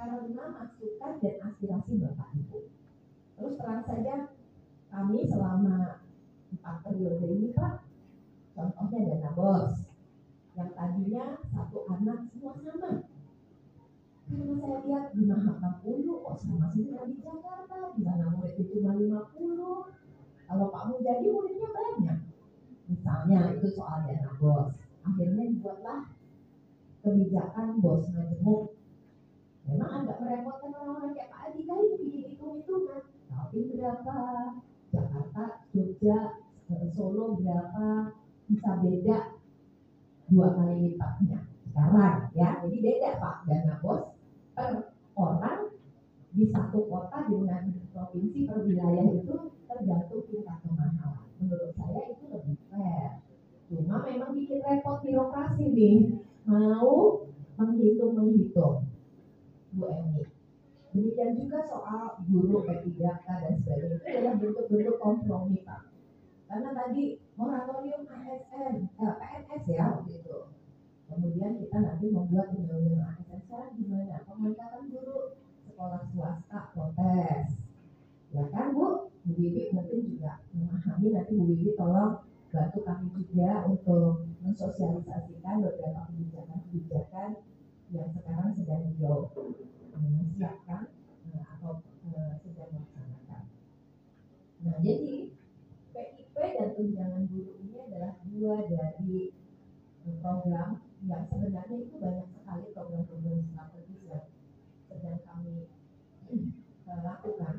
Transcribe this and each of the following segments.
karena masukan dan aspirasi Bapak Ibu. Terus terang saja, kami selama 4 periode ini Pak, contohnya dana BOS, yang tadinya 1 anak semua sama. Karena saya lihat di Mahakam kok sama sih di Jakarta, di sana murid itu cuma 50. Kalau Pak Mujadi muridnya banyak. Misalnya itu soal dana BOS. Akhirnya dibuatlah kebijakan BOS majemuk. Memang agak merepotkan orang-orang kayak Pak Adi kan bikin hitung-hitungan. Tapi berapa? Jakarta, Jogja, Solo berapa? Bisa beda 2 kali lipatnya sekarang ya. Jadi beda Pak, dana BOS per orang di satu kota dengan provinsi per wilayah itu tergantung tingkat kemahalan. Menurut saya itu lebih fair. Cuma memang bikin repot birokrasi nih, mau menghitung Bu Emi. Demikian juga soal guru P3K dan sebagainya, itu adalah bentuk-bentuk kompromi Pak. Karena tadi moratorium ASN, PNS ya gitu. Kemudian kita nanti membuat undang-undang ASN. Sekarang gimana? Pengangkatan guru sekolah swasta protes. Ya kan Bu Wiwi mungkin juga memahami, nanti Bu Wiwi tolong bantu kami juga untuk mensosialisasikan beberapa kebijakan-kebijakan yang sekarang sedang beliau siapkan atau sedang melaksanakan. Nah jadi PIP dan tunjangan guru ini adalah 2 dari program yang sebenarnya itu banyak sekali program-program strategis yang sedang kami lakukan.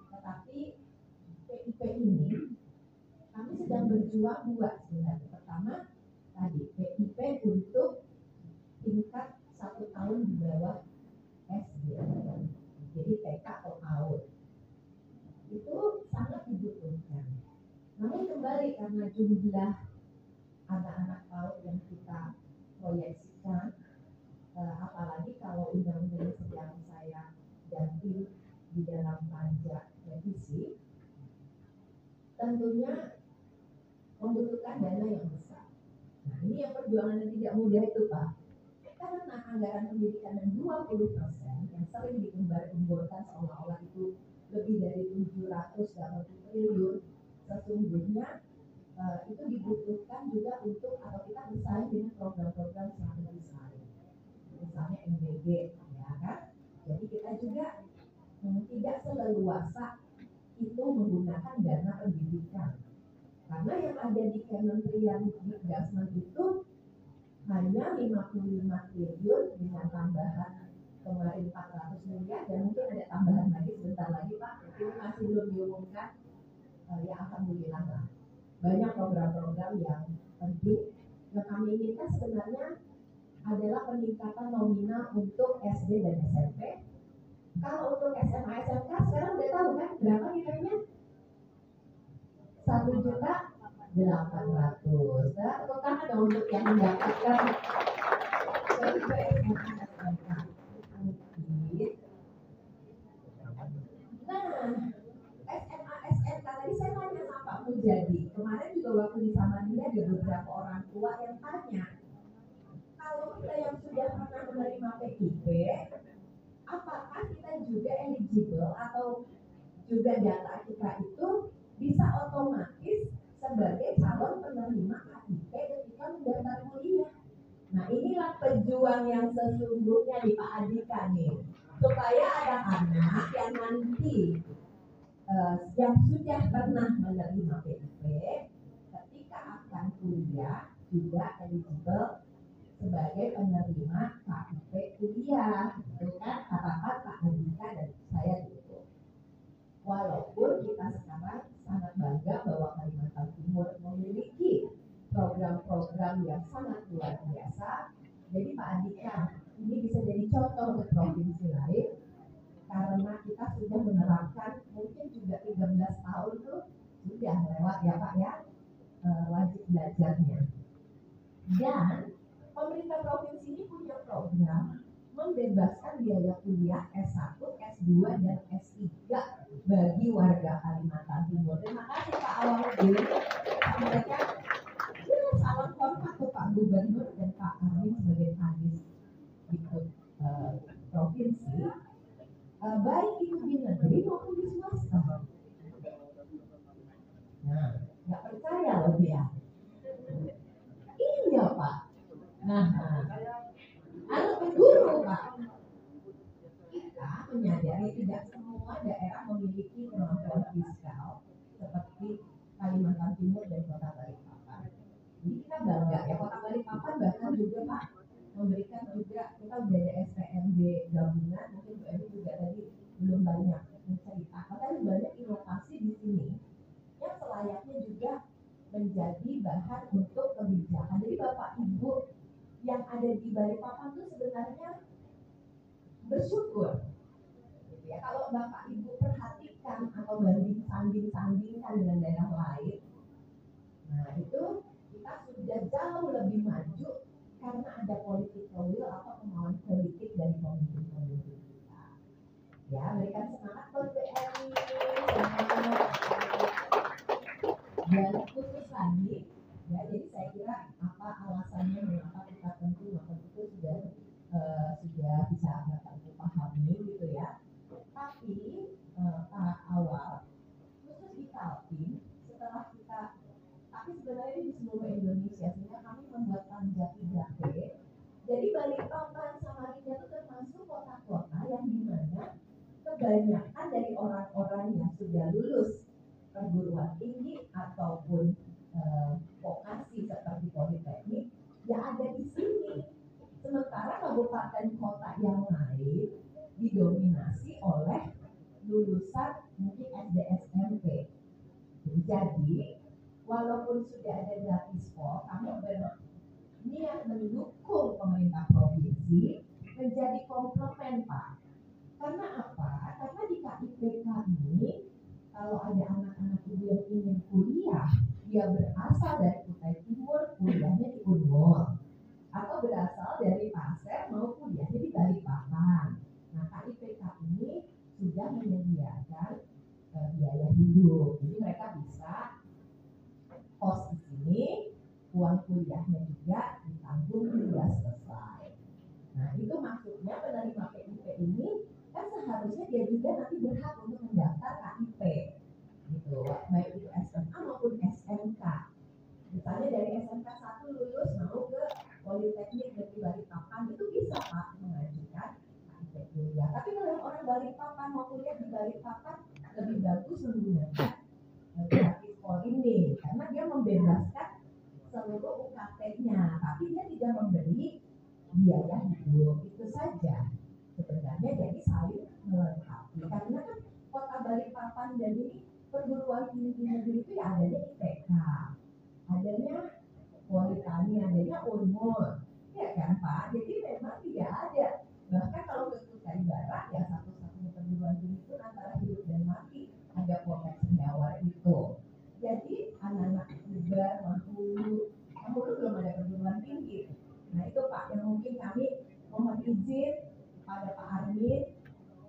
Tetapi PIP ini kami sedang berjuang 2 sebenarnya. Pertama tadi PIP untuk tingkat 1 tahun di bawah SD, jadi TK atau PAUD itu sangat dibutuhkan. Namun kembali karena jumlah anak-anak PAUD yang kita proyeksikan, apalagi kalau undang-undang sedang saya ganti di dalam panja revisi, tentunya membutuhkan dana yang besar. Nah ini yang perjuangan yang tidak mudah itu Pak. Karena anggaran pendidikan yang 20% yang sering digembar-gemborkan seolah-olah itu lebih dari 780 triliun, sesungguhnya itu dibutuhkan juga untuk atau kita bersaing dengan program-program strategis lain, misalnya MBG, ya kan? Jadi kita juga tidak seleluasa itu menggunakan dana pendidikan, karena yang ada di Kementerian Dikdasmen itu hanya 55 triliun dengan tambahan kemarin 400 miliar dan mungkin ada tambahan lagi sebentar lagi Pak, ini masih belum diumumkan. Ya alhamdulillah lah. Banyak program-program yang penting yang kami minta sebenarnya adalah peningkatan nominal untuk SD dan SMP. Kalau untuk SMA SMK sekarang udah tahu kan berapa nilainya? 1.800.000. Nah, tepuk dong untuk yang mendapatkan SMP SMK. Nah, SMA SMK tadi saya tanya sama Pak Mujadi. Kemarin juga waktu di Samarinda ada beberapa orang tua yang tanya, kalau kita yang sudah pernah menerima PIP, apakah kita juga eligible atau juga data kita itu bisa otomatis sebagai calon penerima KIP ketika mendaftar kuliah. Nah inilah pejuang yang sesungguhnya di Pak Andika nih, supaya ada anak yang nanti yang sudah pernah menerima PIP ketika akan kuliah juga eligible sebagai penerima KIP kuliah, itu kan harapan Pak Andika dan saya gitu. Walaupun kita sekarang sangat bangga bahwa Kalimantan Timur memiliki program-program yang sangat luar biasa. Jadi Pak Andika, ini bisa jadi contoh untuk provinsi lain karena kita sudah menerapkan mungkin juga 13 tahun tuh sudah lewat ya Pak ya, wajib belajarnya. Dan pemerintah provinsi ini punya program membebaskan biaya kuliah S1, S2, dan S3 bagi warga Kalimantan Timur. Terima kasih Pak Awaludin. Mereka salam hormat ke Pak Gubernur dan Pak Amin sebagai kadis di provinsi provinsi, baik itu di negeri maupun di swasta. Nah, nggak percaya loh dia. Iya Pak. Nah, anak guru Pak. Kita menyadari tidak semua daerah memiliki kemampuan fiskal seperti Kalimantan Timur dan Kota Balikpapan. Jadi kita bangga ya, Kota Balikpapan bahkan juga Pak memberikan juga, kita udah ada SPMB gabungan, mungkin Bu Emi juga tadi belum banyak mencerita, tapi banyak inovasi di sini yang selayaknya juga menjadi bahan untuk kebijakan. Jadi Bapak Ibu yang ada di Balikpapan itu sebenarnya bersyukur. Gitu ya. Kalau Bapak Ibu perhatikan atau sandingkan dengan daerah lain, nah itu kita sudah jauh lebih maju karena ada political will atau kemauan politik dari pemimpin-pemimpin kita. Ya, berikan semangat buat BRI. Dan khusus lagi, ya jadi saya kira apa alasannya mengapa kita tentu itu sudah bisa Bapak Ibu pahami gitu ya. Tapi tahap awal khusus di Kaltim setelah kita, tapi sebenarnya di seluruh Indonesia sehingga kami membuat Panja 3T. Jadi Balikpapan sama Samarinda itu termasuk kota-kota yang dimana kebanyakan dari orang-orang yang sudah lulus perguruan tinggi ataupun vokasi seperti politeknik yang ada di sini. Sementara kabupaten kota yang lain didominasi oleh lulusan mungkin SD SMP. Jadi walaupun sudah ada gratispol, kami berniat mendukung pemerintah provinsi menjadi komplement Pak. Karena apa? Karena di KIPK ini kalau ada anak-anak ibu yang ingin kuliah, dia berasal dari Kutai Timur, kuliahnya di Unmul, atau berasal dari Pasir, mau kuliahnya di Balikpapan. Nah, KIPK ini sudah menyediakan biaya hidup, jadi mereka bisa kos di sini, uang kuliahnya juga ditanggung hingga selesai. Nah, itu maksudnya penerima PIP ini kan seharusnya dia juga nanti berhak untuk mendaftar KIP gitu, baik itu SMA maupun SMK. Misalnya dari SMK 1 lulus mau ke Politeknik Negeri Balikpapan, itu bisa Pak mengajukan KIP kuliah. Tapi kalau orang Balikpapan mau kuliah di Balikpapan, lebih bagus menggunakan gratispol ini karena dia membebaskan seluruh UKT-nya, tapi dia tidak memberi biaya hidup. Itu saja sebenarnya, jadi saling melengkapi. Karena kan Kota Balikpapan dan ini perguruan tinggi negeri itu ya adanya IPK, adanya Politani, adanya Unmul, ya kan Pak? Jadi memang tidak ada. Bahkan kalau ke Kutai Barat ya satu-satunya perguruan tinggi itu antara hidup dan mati ada Polres Sendawar itu. Jadi anak-anak juga Mahulu belum ada perguruan tinggi. Nah itu Pak yang mungkin kami mohon izin pada Pak Armin,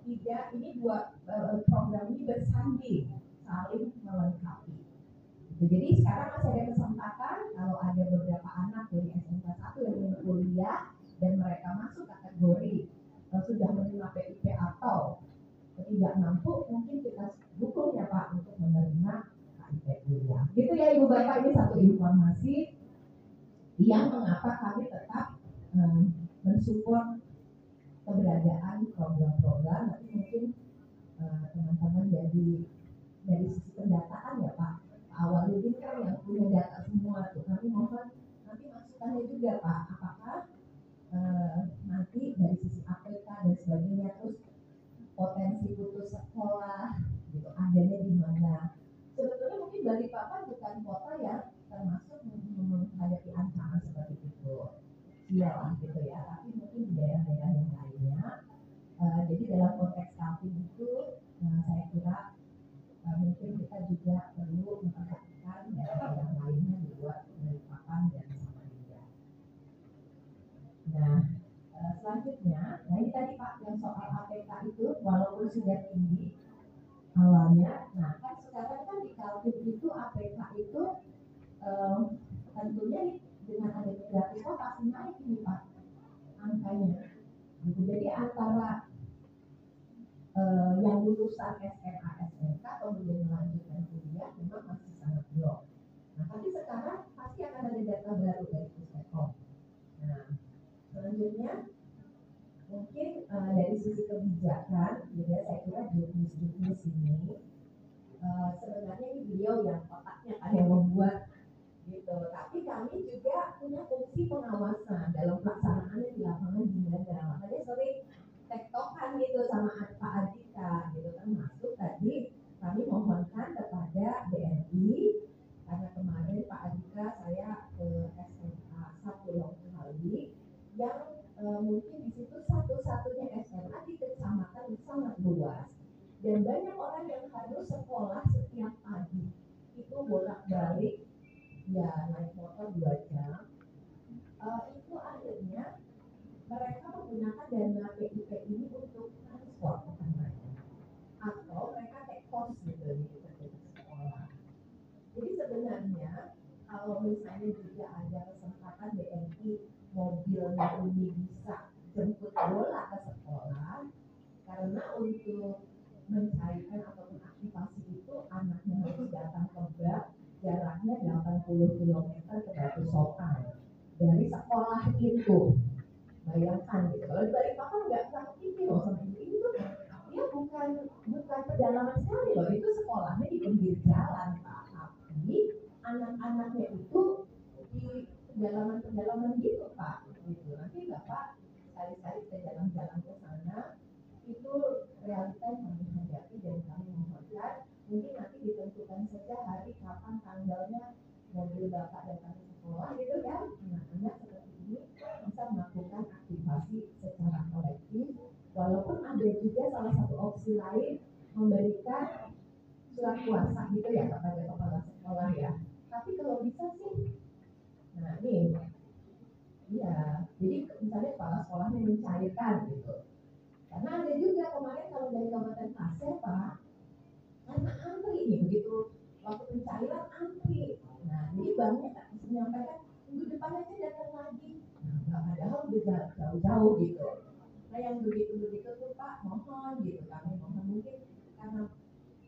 tidak, ini dua program ini bersanding, saling melengkapi. Jadi sekarang masih ada kesempatan kalau ada beberapa anak dari SMK 1 yang ingin kuliah dan mereka masuk kategori sudah menerima PIP atau tidak mampu, mungkin kita dukung ya Pak untuk menerima KIP kuliah. Gitu ya Ibu Bapak, ini satu informasi yang mengapa kami tetap mensupport keberadaan program-program. Nanti mungkin teman-teman dari sisi pendataan ya Pak Awaludin kan yang punya data semua tuh, kami mohon nanti masukannya juga Pak, apakah nanti dari sisi APK dan sebagainya, terus potensi putus sekolah gitu adanya di mana. Sebetulnya mungkin Balikpapan bukan kota yang termasuk menghadapi ancaman seperti itu, iyalah gitu ya, tapi mungkin di daerah-daerah yang lainnya. Jadi dalam konteks Kaltim itu saya kira mungkin kita juga perlu memperhatikan daerah lainnya di luar Balikpapan dan Samarinda. Nah, selanjutnya, nah ini tadi Pak yang soal APK itu walaupun sudah tinggi awalnya, nah kan sekarang kan di Kaltim itu APK itu tentunya dengan adanya gratis pasti naik ini Pak angkanya. Gitu. Jadi antara lulusan SMA, SMK, kemudian melanjutkan kuliah memang masih sangat belum. Nah, tapi sekarang pasti akan ada data baru dari Pustekon. Nah, selanjutnya mungkin dari sisi kebijakan, gitu ya, saya kira juknis ini sebenarnya ini beliau yang otaknya kan yang membuat gitu. Tapi kami juga punya fungsi pengawasan dalam pelaksanaannya di lapangan gimana. Makanya sering tektokan gitu sama Pak Adhika gitu kan, masuk tadi kami mohonkan kepada BNI karena kemarin Pak Adhika saya ke SMA 1 Longkali yang mungkin di situ satu-satunya SMA di kecamatan sangat luas dan banyak orang yang harus sekolah setiap pagi itu bolak-balik ya naik motor 2 jam. Itu akhirnya mereka menggunakan dana PIP ini untuk transport utamanya atau mereka take course gitu di sekolah. Jadi sebenarnya kalau misalnya juga ada kesempatan BNI mobilnya ini bisa jemput bola ke sekolah karena untuk mencairkan ataupun aktivasi itu anaknya harus datang ke bank jaraknya 80 km ke Batu Sopan dari sekolah itu. Bayangkan gitu, kalau di Balikpapan nggak ini loh sama ini tuh dia bukan pedalaman sekali loh, itu sekolahnya di pinggir jalan Pak, tapi anak-anaknya itu di pedalaman gitu Pak, gitu. Nanti Bapak sekali-sekali kita jalan-jalan ke sana, itu realita yang kami hadapi dan kami mohonkan mungkin nanti ditentukan saja hari kapan tanggalnya mobil Bapak datang ke sekolah gitu kan, anak-anak seperti ini bisa melakukan aktivasi secara kolektif, walaupun ada juga salah satu opsi lain memberikan surat kuasa gitu ya kepada kepala sekolah ya, tapi kalau bisa sih nah nih iya, jadi misalnya kepala sekolahnya mencairkan gitu. Karena ada juga kemarin kalau dari Kabupaten Pasir Pak, karena antri nih begitu waktu pencairan antri. Nah jadi banknya menyampaikan minggu depan aja datang lagi. Nah padahal udah jauh-jauh gitu. Nah yang begitu tuh Pak mohon gitu, kami mohon mungkin karena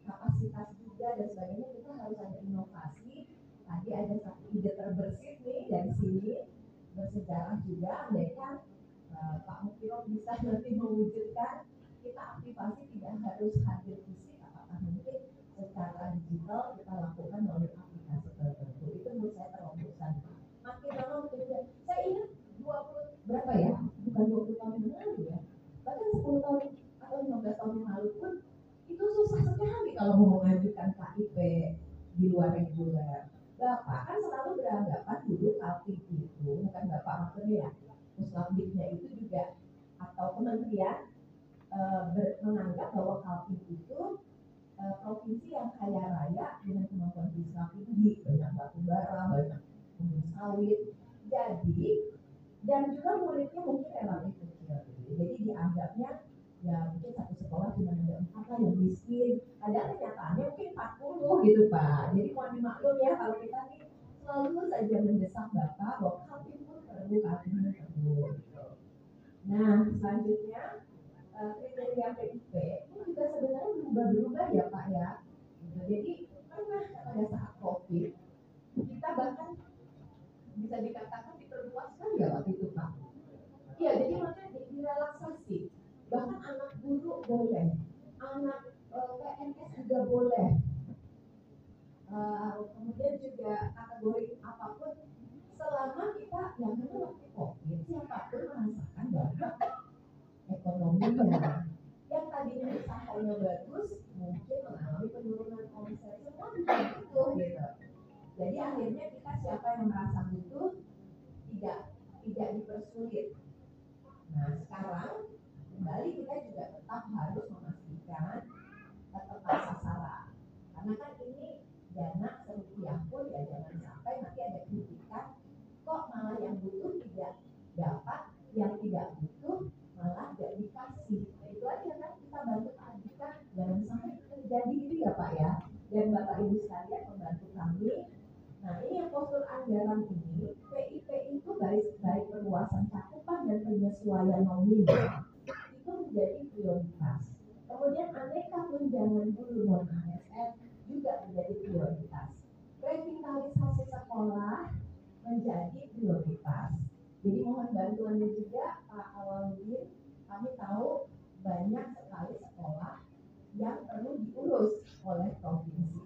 kapasitas juga dan sebagainya kita harus ada inovasi. Tadi ada satu ide terbersih nih dari sini bersejarah juga, andaikan Pak Mukiro bisa nanti mewujudkan kita aktivasi tidak harus hadir fisik, apakah mungkin secara digital kita lakukan melalui aplikasi tertentu. Itu menurut saya terobosan. Makin lama makin mudah. Saya ingat 20 berapa ya? Bukan 20 tahun yang lalu ya. Bahkan 10 tahun atau 15 tahun yang lalu pun itu susah sekali kalau mau mengajukan KIP di luar reguler. Bapak kan selalu beranggapan dulu Kaltim itu bukan Bapak maksudnya ya, Musnabdiknya itu juga atau kementerian menganggap bahwa Kaltim itu provinsi yang kaya raya dengan kemampuan fiskal tinggi, banyak batu bara, banyak sawit, jadi dan juga muridnya mungkin relatif kecil, jadi dianggapnya ya mungkin satu sekolah cuma ada 4 lah yang miskin, ada kenyataannya mungkin 40 gitu Pak. Jadi mohon dimaklum ya kalau kita nih selalu saja mendesak Bapak bahwa Kaltim pun perlu, Kaltim pun perlu gitu. Nah selanjutnya kriteria PIP ini juga sebenarnya berubah-berubah ya Pak ya gitu. Jadi pernah pada saat COVID kita bahkan bisa dikatakan diperluas kan ya waktu itu Pak. Iya jadi maksudnya direlaksasi, bahkan anak guru boleh, anak PNS juga boleh, kemudian juga kategori apapun selama kita yang karena waktu COVID siapapun merasakan bahwa ekonominya yang tadinya usahanya bagus mungkin mengalami penurunan omset, semua juga butuh gitu. Jadi akhirnya kita siapa yang merasa butuh tidak dipersulit. Nah sekarang kembali kita juga tetap harus memastikan tepat sasaran, karena kan ini dana serupiah pun ya jangan sampai nanti ada kritikan kok malah yang butuh tidak dapat, yang tidak butuh malah tidak dikasih. Nah, itu aja kan kita bantu Andika jangan sampai terjadi itu ya Pak ya, dan Bapak Ibu sekalian membantu kami. Nah ini yang postur anggaran ini PIP itu baik perluasan cakupan dan penyesuaian nominal itu menjadi prioritas. Kemudian aneka tunjangan guru non ASN juga menjadi prioritas. Revitalisasi sekolah menjadi prioritas. Jadi mohon bantuannya juga Pak Awaludin. Kami tahu banyak sekali sekolah yang perlu diurus oleh provinsi.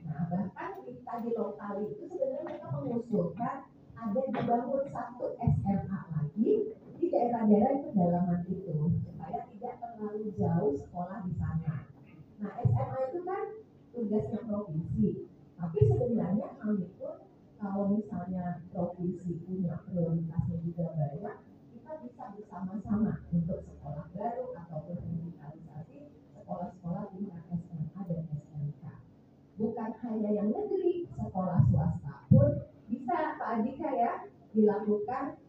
Nah, bahkan di lokal itu sebenarnya mereka mengusulkan ada dibangun satu SMA lagi di daerah-daerah itu dalaman itu supaya tidak terlalu jauh sekolah di sana. Nah, SMA itu kan tugasnya provinsi, tapi sebenarnya kami pun kalau misalnya provinsi punya prioritasnya juga banyak, kita bisa bersama-sama untuk sekolah baru ataupun revitalisasi sekolah-sekolah tingkat SMA dan SMK. Bukan hanya yang negeri, sekolah swasta pun bisa Pak Andika ya dilakukan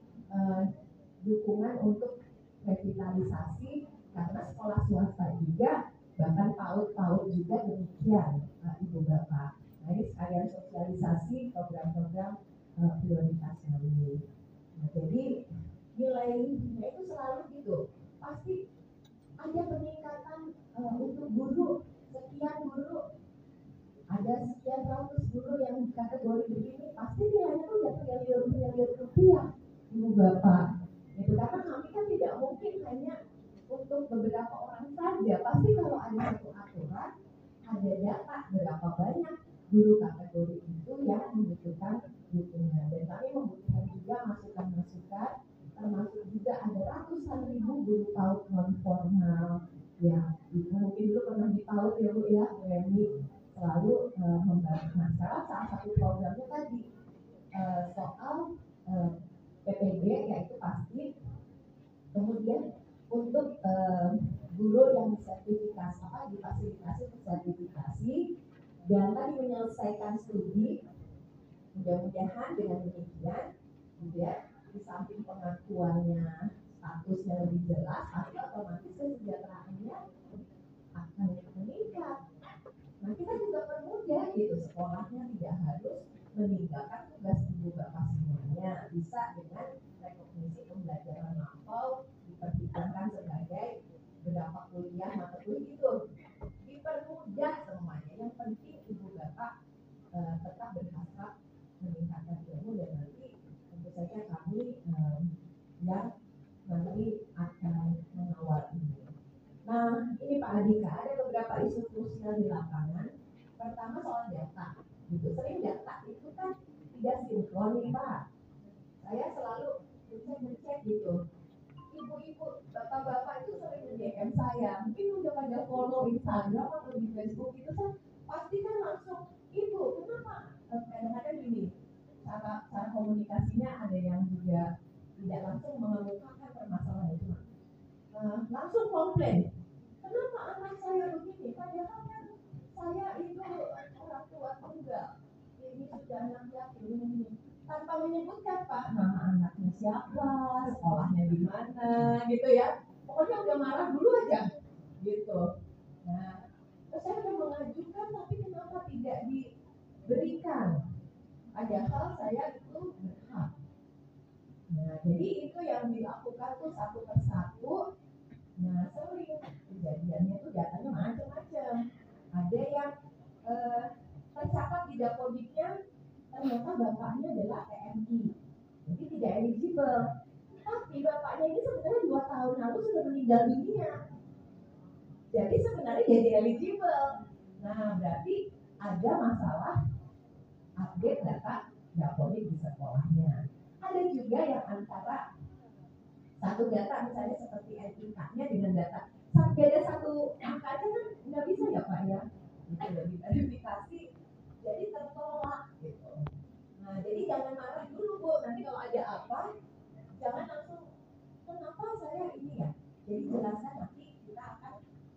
dukungan untuk revitalisasi karena sekolah swasta juga bahkan PAUD juga demikian Ibu Bapak. Nah ini sekalian sosialisasi program-program prioritasnya ini. Nah, jadi nilainya itu selalu gitu, pasti ada peningkatan untuk guru, sekian guru, ada sekian ratus guru yang kategori begini, pasti nilainya tuh udah triliun rupiah, Ibu Bapak. Itu karena kami kan tidak mungkin hanya untuk beberapa orang saja, pasti kalau ada satu aturan, ada data berapa banyak guru kategori itu yang membutuhkan dukungan. Dan kami membutuhkan juga masukan-masukan, termasuk juga ada ratusan ribu guru PAUD non formal yang mungkin dulu pernah di PAUD ya Bu ya, UMI selalu membantu masalah. Salah satu programnya tadi soal PPG yaitu pasti. Kemudian untuk guru yang sertifikasi difasilitasi untuk sertifikasi dan tadi menyelesaikan studi. Mudah-mudahan dengan demikian ya, di samping pengakuannya statusnya lebih jelas, pasti otomatis kesejahteraannya akan meningkat. Nah kita juga permudah gitu, sekolahnya tidak harus meninggalkan tugas ibu bapak semuanya, bisa dengan rekognisi pembelajaran lampau diperhitungkan sebagai berapa kuliah mata kuliah itu dipermudah semuanya. Yang penting ibu bapak tetap berhasrat meningkatkan ilmu dan nanti tentu saja kami yang nanti akan mengawal ini. Nah, ini Pak Andika, ada beberapa isu krusial di lapangan. Pertama soal data. Gitu. Sering data itu kan tidak sinkron nih Pak. Saya selalu ngecek gitu. Ibu-ibu, bapak-bapak itu sering nge-DM saya. Mungkin udah pada follow Instagram atau di Facebook itu kan pasti kan langsung, Ibu, kenapa? Kadang-kadang gini, cara komunikasinya ada yang juga tidak langsung mengemukakan permasalahan itu. Langsung komplain. Kenapa anak saya begini? Padahal kan saya itu orang tua tunggal. Ini sudah anak yatim ini. Tanpa menyebutkan Pak, nama anaknya siapa, sekolahnya di mana, gitu ya. Pokoknya udah marah dulu aja, gitu. Nah, saya udah mengajukan, tapi kenapa tidak diberikan? Padahal saya itu berhak. Nah, jadi itu yang dilakukan tuh satu persatu. Nah, sering kejadiannya tuh datanya macam-macam. Ada yang tercatat di dapodiknya ternyata bapaknya adalah TNI, jadi tidak eligible. Tapi bapaknya ini sebenarnya 2 tahun lalu sudah meninggal dunia. Jadi sebenarnya jadi eligible. Nah, berarti ada masalah update data dapodik di sekolahnya. Ada juga yang antara satu data misalnya seperti NIK-nya dengan data beda satu angkanya kan nggak bisa ya Pak ya, itu lebih verifikasi jadi tertolak gitu. Nah jadi jangan marah dulu Bu, nanti kalau ada apa jangan langsung kenapa saya ini ya, jadi jelaskan nanti kita akan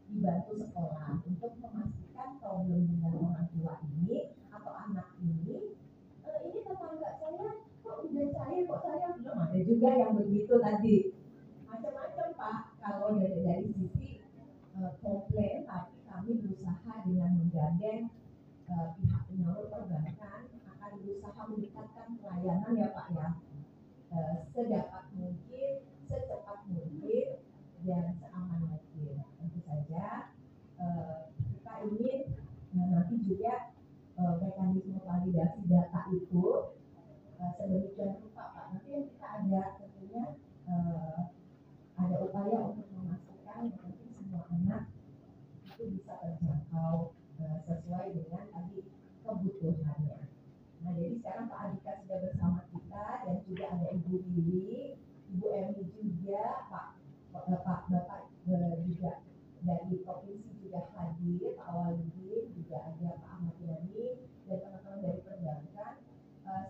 dibantu sekolah untuk memastikan problem dengan orang tua ini atau anak ini tetangga saya kok udah cair kok saya belum. Ada juga yang begitu tadi macam-macam Pak. Kalau dari sisi komplain, tapi kami berusaha dengan menggandeng pihak penyalur perbankan akan berusaha meningkatkan pelayanan ya Pak ya, sedapat mungkin, secepat mungkin dan seaman mungkin. Tentu saja atau sesuai dengan tadi kebutuhannya. Nah, jadi sekarang Pak Andika sudah bersama kita dan juga ada Ibu Lili, Ibu Emi juga, Bapak juga dari provinsi juga hadir, Pak Waludin juga ada, Pak Ahmad Yani dan teman-teman dari perbankan.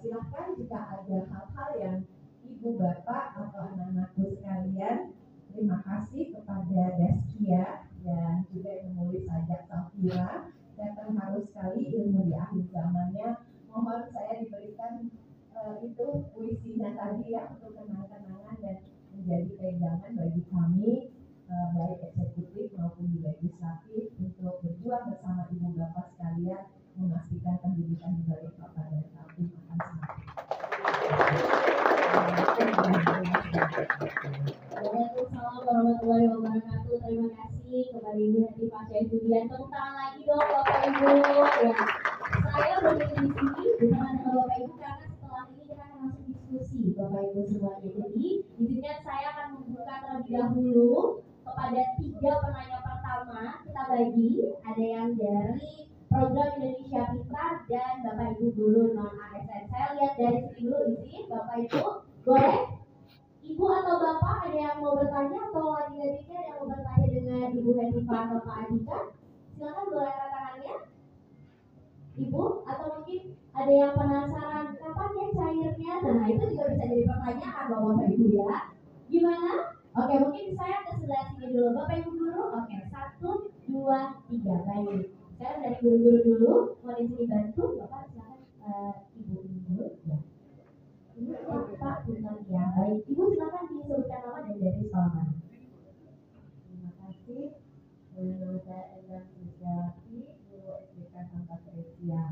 Silahkan jika ada hal-hal yang Ibu Bapak atau anak-anakku sekalian, terima kasih kepada Deskia dan juga yang menulis Sajak Safira dan terharu sekali ilmu di akhir zamannya. Mohon saya diberikan itu puisinya tadi ya untuk kenang-kenangan dan menjadi pegangan bagi kami baik eksekutif maupun di legislatif untuk berjuang bersama ibu bapak sekalian memastikan pendidikan di balik kota dan kampung akan semakin. Waalaikumsalam warahmatullahi wabarakatuh. Terima kasih kepada Ibu Hati Pasha Budian. Tepuk tangan lagi dong Bapak Ibu. Ya, saya berdiri di sini bersama dengan Bapak Ibu karena setelah ini kita akan langsung diskusi Bapak Ibu semuanya. Jadi izinkan saya akan membuka terlebih dahulu kepada 3 penanya pertama. Kita bagi, ada yang dari Program Indonesia Pintar dan Bapak Ibu guru non ASN. Saya lihat dari sini dulu izin Bapak Ibu, boleh? Ibu atau Bapak ada yang mau bertanya atau adik-adiknya ada yang mau bertanya dengan Ibu Hetifa atau Pak Andika? Silakan boleh angkat tangannya. Ibu atau mungkin ada yang penasaran kapan ya cairnya? Nah itu juga bisa jadi pertanyaan Bapak Ibu ya. Gimana? Oke, mungkin saya ke sebelah sini dulu Bapak Ibu guru. Oke, 1, 2, 3. Baik. Sekarang dari guru-guru dulu. Mau di sini bantu Bapak silakan Ibu dulu ya. Ini Pak Buntan ya. Baik, Ibu silakan disebutkan nama dan dari sekolah mana. Terima kasih. Nama saya Endang Susiati, guru SDK Santa Teresia.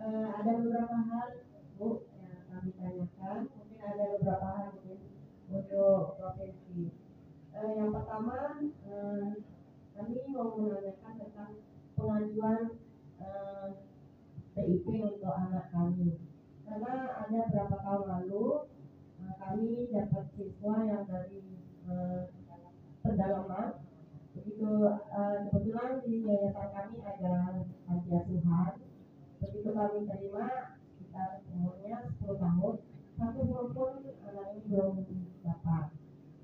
Ada beberapa hal Bu yang kami tanyakan. Mungkin ada beberapa hal mungkin untuk provinsi. Yang pertama, kami mau menanyakan tentang pengajuan PIP untuk anak kami. Karena ada beberapa tahun lalu kami dapat siswa yang dari pedalaman. Begitu kebetulan di yayasan kami ada panti asuhan. Begitu kami terima, kita umurnya 10 tahun, satu pun anak ini belum dapat.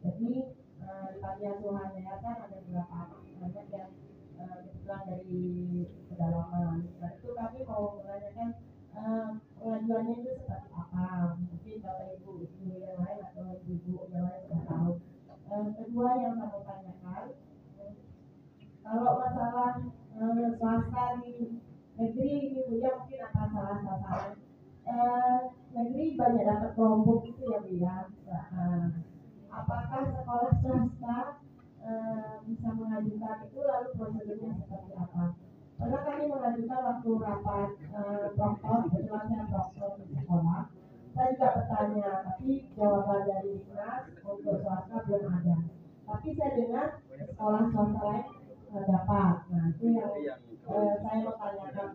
Jadi di panti asuhan yayasan ada beberapa anak yang kebetulan dari pedalaman. Nah itu kami mau menanyakan pengajuannya itu seperti apa? Mungkin Bapak Ibu yang lain atau ibu yang lain sudah tahu. Kedua yang saya mau tanyakan, kalau masalah swasta di negeri ini punya mungkin apa salah sasaran? Negeri banyak dapat kelompok itu ya Bu ya. Apakah sekolah swasta bisa mengajukan itu lalu prosedurnya seperti apa? Karena kami mengajukan waktu rapat proktor, kebetulan saya proktor di sekolah. Saya juga bertanya, tapi jawaban dari dinas untuk swasta belum ada. Tapi saya dengar sekolah swasta lain dapat. Nah itu yang saya mau tanyakan,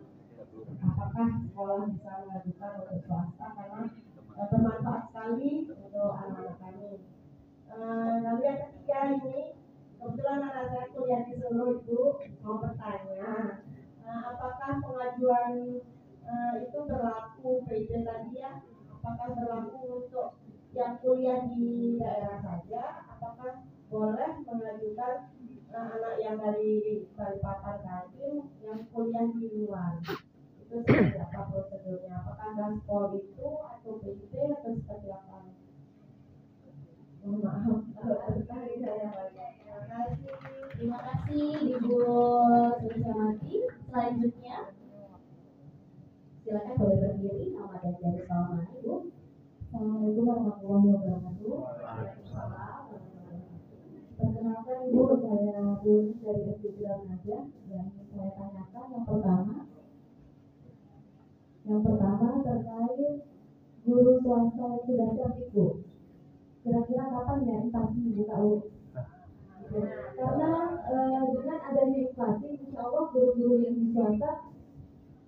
apakah sekolah bisa mengajukan untuk swasta karena bermanfaat sekali untuk anak-anak kami. Lalu yang ketiga ini, kebetulan anak saya kuliah di Solo itu mau bertanya, apakah pengajuan itu berlaku PIP tadi ya? Apakah berlaku untuk yang kuliah di daerah saja? Apakah boleh mengajukan anak yang dari Balikpapan tadi yang kuliah di luar? Itu seperti apa prosedurnya? Apakah gaspol itu atau PIP atau seperti apa? Maaf, kalau tertarik saya banyak. Terima kasih Ibu Susiati. Selanjutnya silakan boleh berdiri, nama dan dari sekolah mana Ibu? Assalamualaikum warahmatullahi wabarakatuh. Perkenalkan Ibu, saya Bun dari SD Naja dan saya tanyakan yang pertama terkait guru swasta yang sudah siap Ibu. Kira-kira kapan ya inflasi dibuka Bu? Karena dengan adanya inflasi, insya Allah guru-guru yang di swasta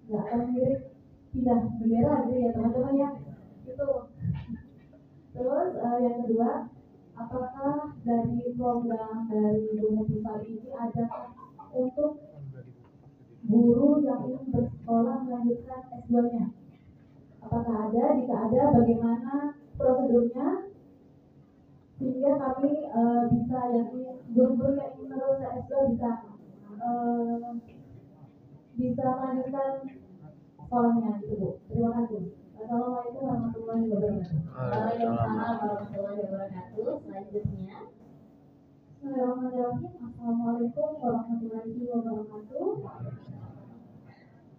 nggak akan mirip pindah bendera gitu ya teman-teman ya. Itu. Terus yang kedua, apakah dari program dari Bu Hetifa ini ada untuk S2-nya? Apakah ada? Jika ada, bagaimana prosedurnya? Sehingga kami bisa guru-guru yang ingin menerus S2 bisa melanjutkan sekolahnya gitu Bu. Terima kasih. Assalamualaikum warahmatullahi wabarakatuh. Waalaikumsalam warahmatullahi wabarakatuh. Selanjutnya. Bismillahirrahmanirrahim. Assalamualaikum warahmatullahi wabarakatuh.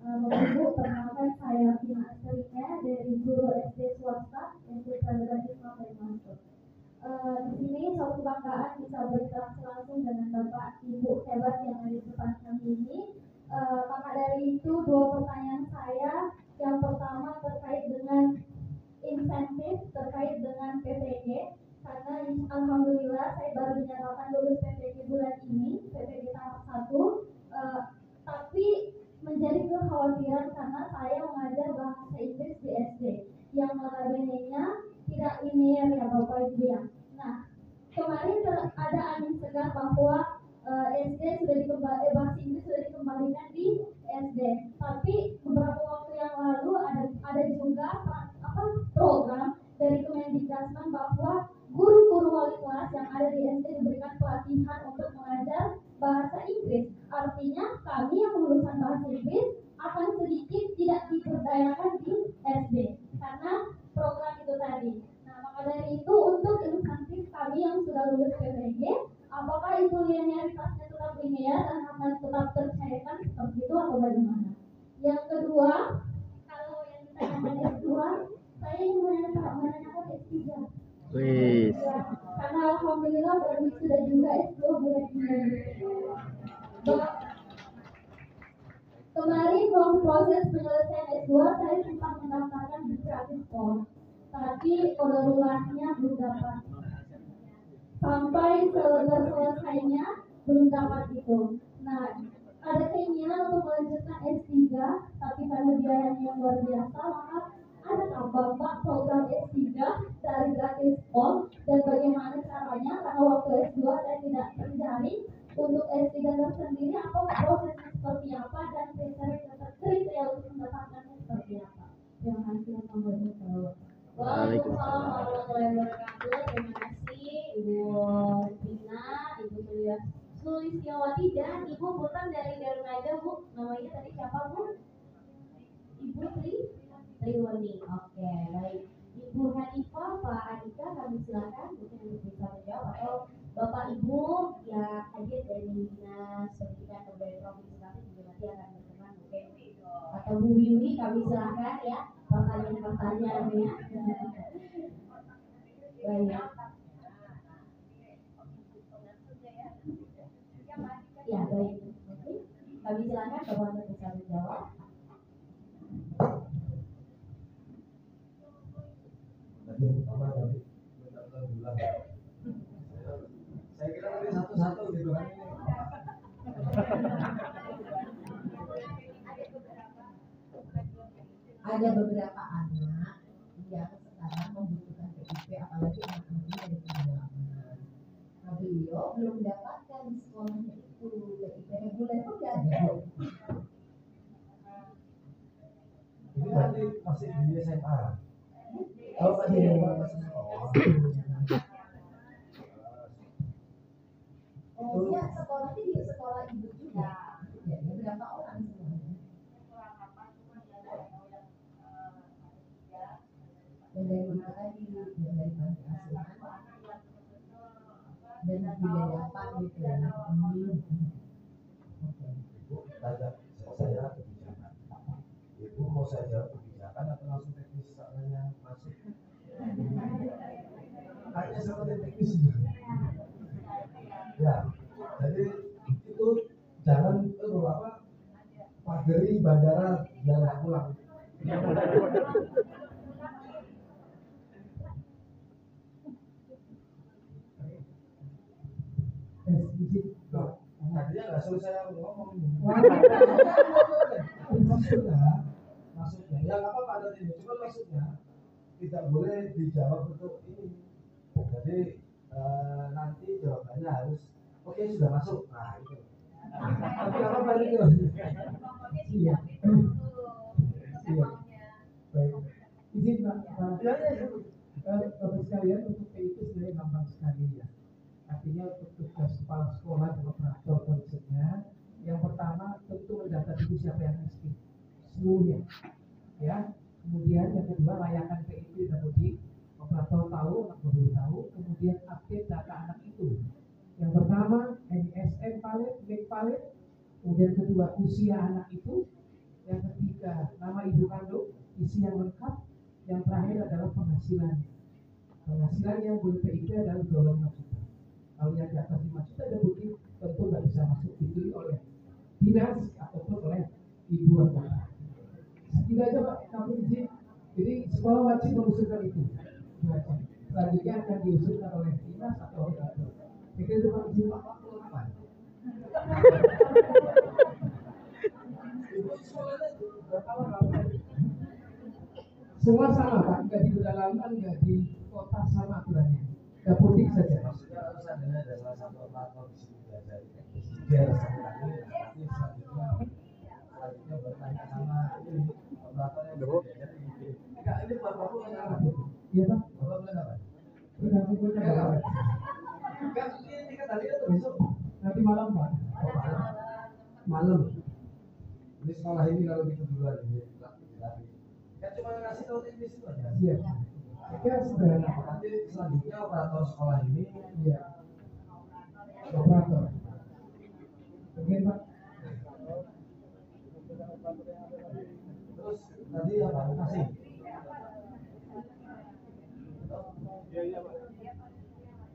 Bapak Ibu, perkenalkan saya Vina Asterika dari guru SD swasta SD Pelajaran Islam dan Masuk. Di sini suatu kebanggaan bisa berinteraksi langsung dengan Bapak Ibu hebat yang ada di depan kami ini. Maka dari itu dua pertanyaan saya. Yang pertama terkait dengan insentif terkait dengan PPG, karena alhamdulillah saya baru dinyatakan lulus PPG bulan ini, PPG tahap 1, tapi menjadi kekhawatiran karena saya mengajar bahasa Inggris di SD yang notabene-nya tidak linear ya Bapak Ibu ya. Nah, kemarin ada angin segar bahwa SD sudah bahasa Inggris sudah dikembalikan di SD, tapi beberapa waktu yang lalu ada juga program dari Kemendikbudristek bahwa guru-guru wali kelas yang ada di SD diberikan pelatihan untuk mengajar bahasa Inggris. Artinya kami yang lulusan bahasa Inggris akan sedikit tidak diberdayakan di SD karena program itu tadi. Nah, maka dari itu untuk insentif kami yang sudah lulus PPG, apakah itu linearitasnya tetap linear dan akan tetap tercairkan seperti itu atau bagaimana? Yang kedua, kalau yang ditanyakan S2, saya ingin menanyakan S3. Ya, karena alhamdulillah baru sudah juga S2 bulan ini. Kemarin waktu proses penyelesaian S2 saya sempat mendaftarkan di gratis form, tapi kodarulahnya belum dapat. Sampai selesainya belum dapat itu. Nah, ada keinginan untuk melanjutkan S3, tapi karena biayanya yang luar biasa, maka adakah Bapak program S3 dari gratis form dan bagaimana caranya? Karena waktu S2 saya tidak terjaring untuk S3 tersendiri, apa prosesnya seperti apa dan kriteria untuk mendapatkannya seperti apa? Terima kasih. Assalamualaikum. Waalaikumsalam warahmatullahi wabarakatuh. Terima kasih Ibu Vina, Ibu Sulistiawati dan Ibu Putan dari Garuda, Bu. Namanya tadi siapa, Bu? Ibu Triwani. Oke, baik. Ibu Hanifah, Pak Andika, kami silakan mungkin untuk bisa menjawab, atau Bapak Ibu yang hadir dari Dinas Pendidikan Kabupaten Provinsi Klaten juga nanti akan berkenan mungkin, atau Bu Wiwi, kami silakan ya pertanyaan-pertanyaannya. Baik. Ya, baik. Kami silakan Bapak untuk bisa menjawab. Yang pertama tadi bilang, saya kira tadi satu-satu gitu kan. Ada beberapa anak yang sekarang membutuhkan PIP, apalagi anak-anak dari pedalaman. Nah, beliau belum mendapatkan di sekolahnya itu PIP reguler pun tidak ada. Ini berarti masih di SMA. Oh, masih di sekolah. Oh, dia sekolahnya di sekolah ibu juga. Ya, berapa orang semuanya? Yang dari mana tadi? Yang dari panti asuhan dan di yayasan gitu ya. Oke. Ibu tanya saya kebijakan. Ibu mau saya jawab kebijakan atau langsung teknis soalnya masuk? Tanya sama teknis. Ya, jadi itu jangan pagari bandara biar nggak pulang. Tadinya nggak selesai ngomong. Maksudnya, ya nggak apa-apa ada ini. Cuma maksudnya tidak boleh dijawab untuk ini. Jadi nanti jawabannya harus oke, sudah masuk. Nah itu. Tapi apa itu? Iya. Iya. Izin Pak, Bapak sekalian, untuk itu sebenarnya gampang sekali ya. Artinya untuk tugas kepala sekolah dan operator konsepnya, yang pertama tentu mendata dulu siapa yang miskin, seluruhnya, ya. Kemudian yang kedua layakan PIP dan mudik, operator tahu, anak baru tahu. Kemudian update data anak itu. Yang pertama NISN valid, NIK valid. Kemudian kedua usia anak itu. Yang ketiga nama ibu kandung, isi yang lengkap. Yang terakhir adalah penghasilan. Penghasilan yang boleh PIP adalah 25 juta. Kalau yang di atas 5 juta ada bukti, tentu nggak bisa masuk dipilih oleh dinas ataupun oleh ibu atau bapak. Tidak aja Pak, kami izin. Jadi sekolah wajib mengusulkan itu. Wajib. Selanjutnya akan diusulkan oleh dinas atau oleh kantor. Jadi itu Pak izin Pak. Semua sama Pak, nggak di pedalaman, nggak di kota, sama aturannya. Dapodik saja. Maksudnya harus ada salah satu operator di sini belajar biar nanti selanjutnya bertanya sama ini operator yang belajar ini. Enggak, ini bapak yang apa? Iya Pak. Bapak bilang apa? Udah punya Pak. Enggak, ini kan tadi atau besok? Nanti malam Pak. Oh, malam. Ini sekolah ini kalau gitu duluan ini. Kan cuma ngasih tahu teknis itu aja. Iya. Oke, sederhana. Nanti selanjutnya operator sekolah ini Iya. Operator. Oke Pak. terus tadi apa? Masih.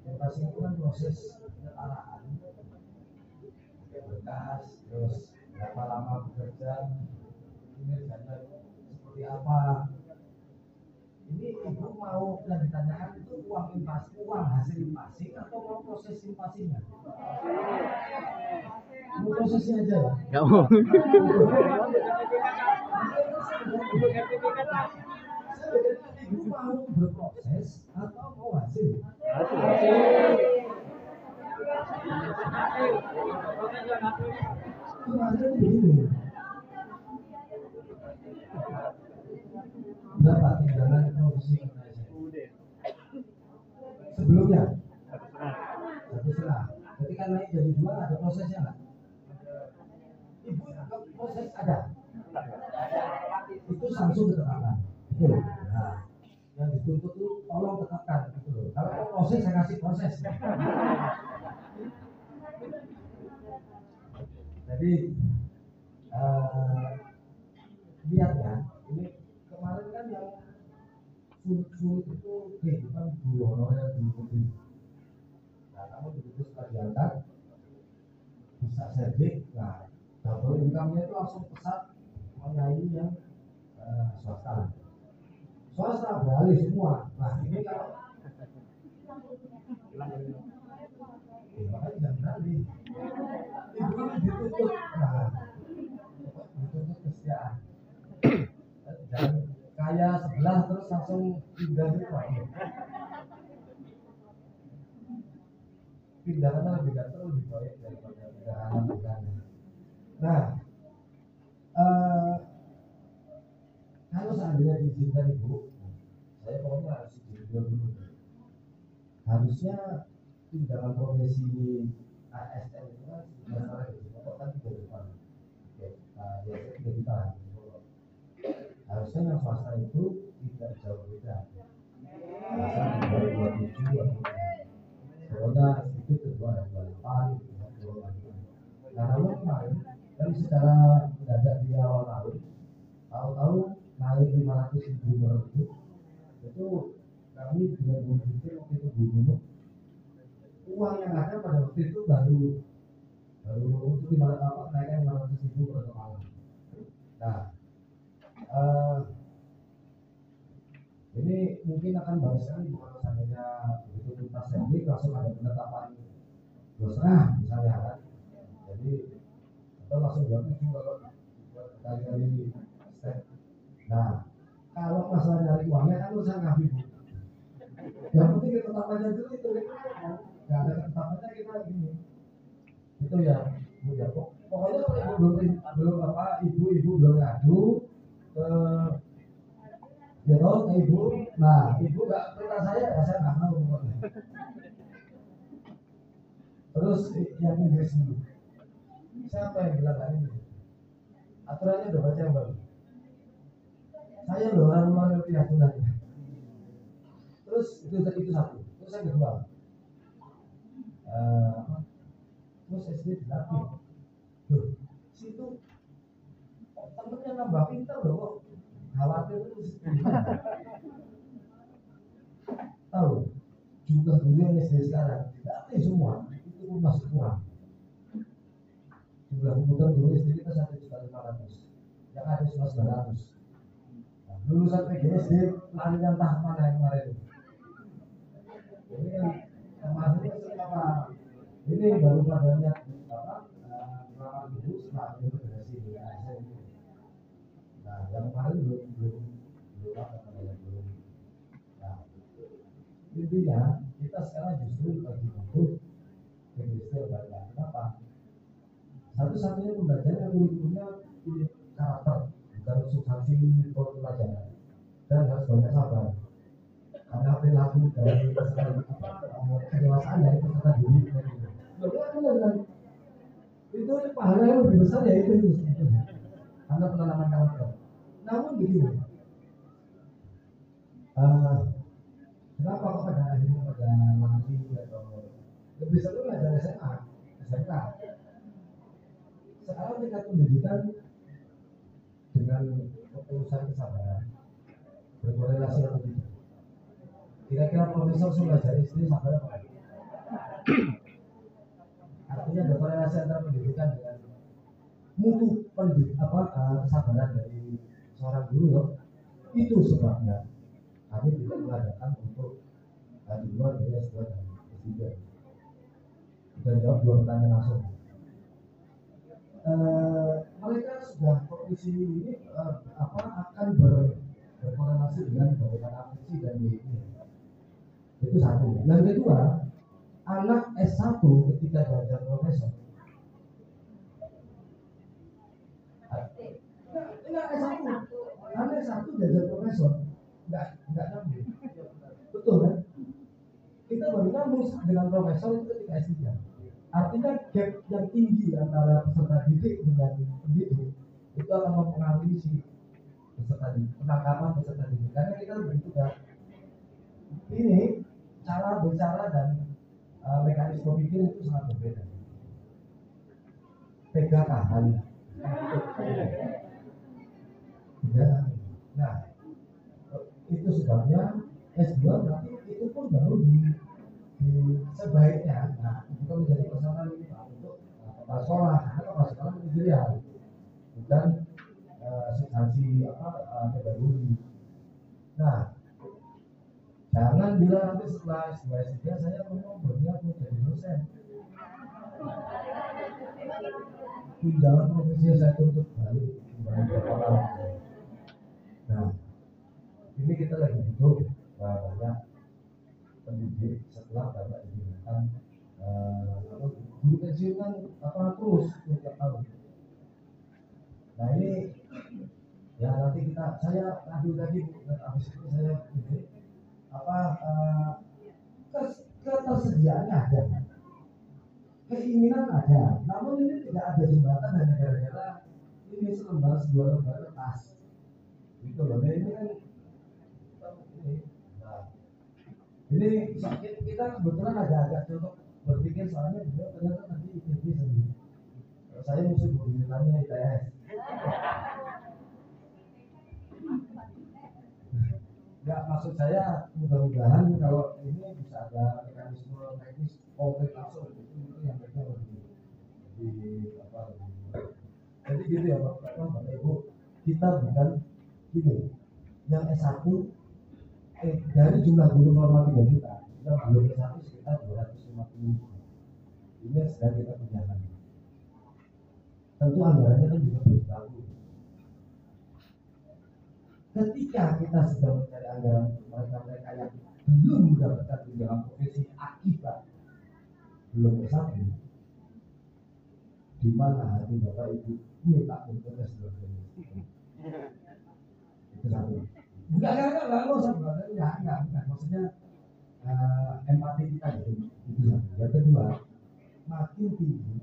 Yang passing itu kan proses penyetaraan berkas, terus berapa lama bekerja, kinerjanya seperti apa. Ini ibu mau yang ditanyakan itu uang hasil impasing atau mau proses impasingnya? Mau prosesnya aja ya? Nggak mau. Ibu mau berproses atau mau hasil? Hasil begini. Berapa tinggalan produksi sebelumnya? 1,5. Jadi kan naik jadi 2 ada prosesnya nggak? Ibu proses ada. Itu langsung ditetapkan. Betul. Nah, yang dituntut itu tolong tetapkan gitu loh. Kalau mau proses saya kasih proses. Jadi lihat ya, ini kemarin kan yang sulit itu kehidupan guru honorer di negeri. Nah, kamu begitu setelah diangkat bisa serving, nah double income-nya itu langsung pesat menyaingi yang swasta. Swasta beralih semua. Nah ini kalau makanya jangan beralih. Ibu ini dituntut, nah dituntut kesetiaan. Jangan kaya sebelah terus langsung pindah gitu. Pindahannya lebih gatel lebih baik daripada pindahan. Nah, kalau seandainya diizinkan Ibu, saya pokoknya harus izin dulu. Harusnya pindahan profesi ASN itu kan masalah gaji pokok kan 3 juta. Oke, nah ya 3 juta. Harusnya yang swasta itu tidak jauh beda. Harusnya di bawah 27 atau pokoknya sedikit kedua ada 28 gitu. Nah kalau kemarin dari secara mendadak di awal tahun tahu-tahu naik 500.000 itu kami dengan berpikir waktu itu Bu, uang yang ada pada waktu itu baru untuk 500 naikkan 500.000 per malam. Nah ini mungkin akan bagus sekali kalau seandainya begitu tuntas servis langsung ada penetapan 2,5 misalnya kan. Jadi atau langsung 27 kalau kali-kali step. Nah, kalau masalah dari uangnya kan urusan kami Bu. Yang penting ketetapannya dulu itu. Nggak ada ketetapannya kita gini. Itu ya Bu ya. Pokoknya kalau ibu belum apa ibu belum ngadu ke Ya toh ke ibu, nah ibu nggak perintah saya, ya saya nggak mau pokoknya. Terus yang Inggris dulu, siapa yang bilang hari ini? Aturannya udah baca yang baru. Saya loh orang luar ngerti aturannya. Terus itu satu. Terus yang kedua, terus SD dilatih. Loh, situ temennya nambah pintar loh kok. Khawatir terus. Tahu? Jumlah guru yang SD sekarang dilatih semua. Itu pun masih kurang. Jumlah komputer guru SD kita 1.500.000. Yang ada cuma 900. Nah, lulusan PGSD larinya entah mana yang kemarin. Ini kan kemarin itu apa? Ini baru pada niat melamar guru setelah integrasi dengan ASN. Nah, yang kemarin belum apa namanya belum. Nah, intinya kita sekarang justru lagi butuh PGSD banyak. Kenapa? Satu-satunya pembelajaran kurikulumnya ini karakter, bukan substansi pelajaran, dan harus banyak sabar. Karena perilaku dari peserta kedewasaan dari peserta didik itu pahala yang lebih besar ya itu karena penanaman karakter. Namun begini, kenapa kok pada akhirnya pada lari atau lebih seru belajar SMA, SMK. Sekarang tingkat pendidikan dengan ketulusan kesabaran berkorelasi atau tidak? Kira-kira profesor sudah belajar SD sabar apa? Artinya ada korelasi antara pendidikan dengan mutu kesabaran dari seorang guru loh. Itu sebabnya kami tidak mengadakan untuk di luar dari S2 dan S3. Kita jawab dua pertanyaan langsung. Mereka sudah kondisi ini akan berkorelasi dengan bagaimana fungsi dan ini. Itu satu. Yang kedua, anak S1 ketika belajar profesor. Enggak S1. Anak S1 belajar profesor. Enggak nyambung. Betul kan? Kita baru nyambung dengan profesor itu ketika S3. Artinya gap yang tinggi antara peserta didik dengan pendidik itu akan mempengaruhi si peserta didik, penangkapan peserta didik. Karena kita begitu kan. Ini cara bicara dan mekanisme pikir itu sangat berbeda. PKK ya. Nah, itu sebabnya S2 nanti itu pun baru di sebaiknya. Nah, bukan menjadi persoalan ini Pak untuk kepala sekolah, karena kepala sekolah manajerial, bukan substansi pedagogi. Nah, jangan bilang nanti setelah S2 S3 saya mau berniat mau jadi dosen. Tunjangan profesi saya tuntut balik Nah, ini kita lagi butuh banyak pendidik setelah bapak digunakan guru pensiun kan terus setiap tahun. Nah ini ya nanti saya adu lagi habis itu saya ini ketersediaannya ada, keinginan ada, namun ini tidak ada jembatan hanya gara-gara ini selembar dua lembar kertas gitu loh. Nah ini kan ini kita kebetulan agak contoh berpikir soalnya beliau ternyata nanti ITB sendiri. Saya musuh pembinanya ITS. Enggak, maksud saya mudah-mudahan kalau ini bisa ada mekanisme teknis konkret langsung itu yang mereka lebih jadi gitu ya Bapak Ibu, kita bukan gini yang S1 dari jumlah guru formal 3 juta yang belum S1 sekitar 250. Ini yang sedang kita kerjakan. Tentu anggarannya kan juga belum tahu. Ketika kita sedang mencari anggaran mereka yang belum mendapatkan tunjangan profesi akibat belum S1, di mana hati Bapak Ibu minta untuk S2? Itu satu. Enggak usah brother, enggak. Maksudnya empati kita itu satu. Yang kedua, makin tinggi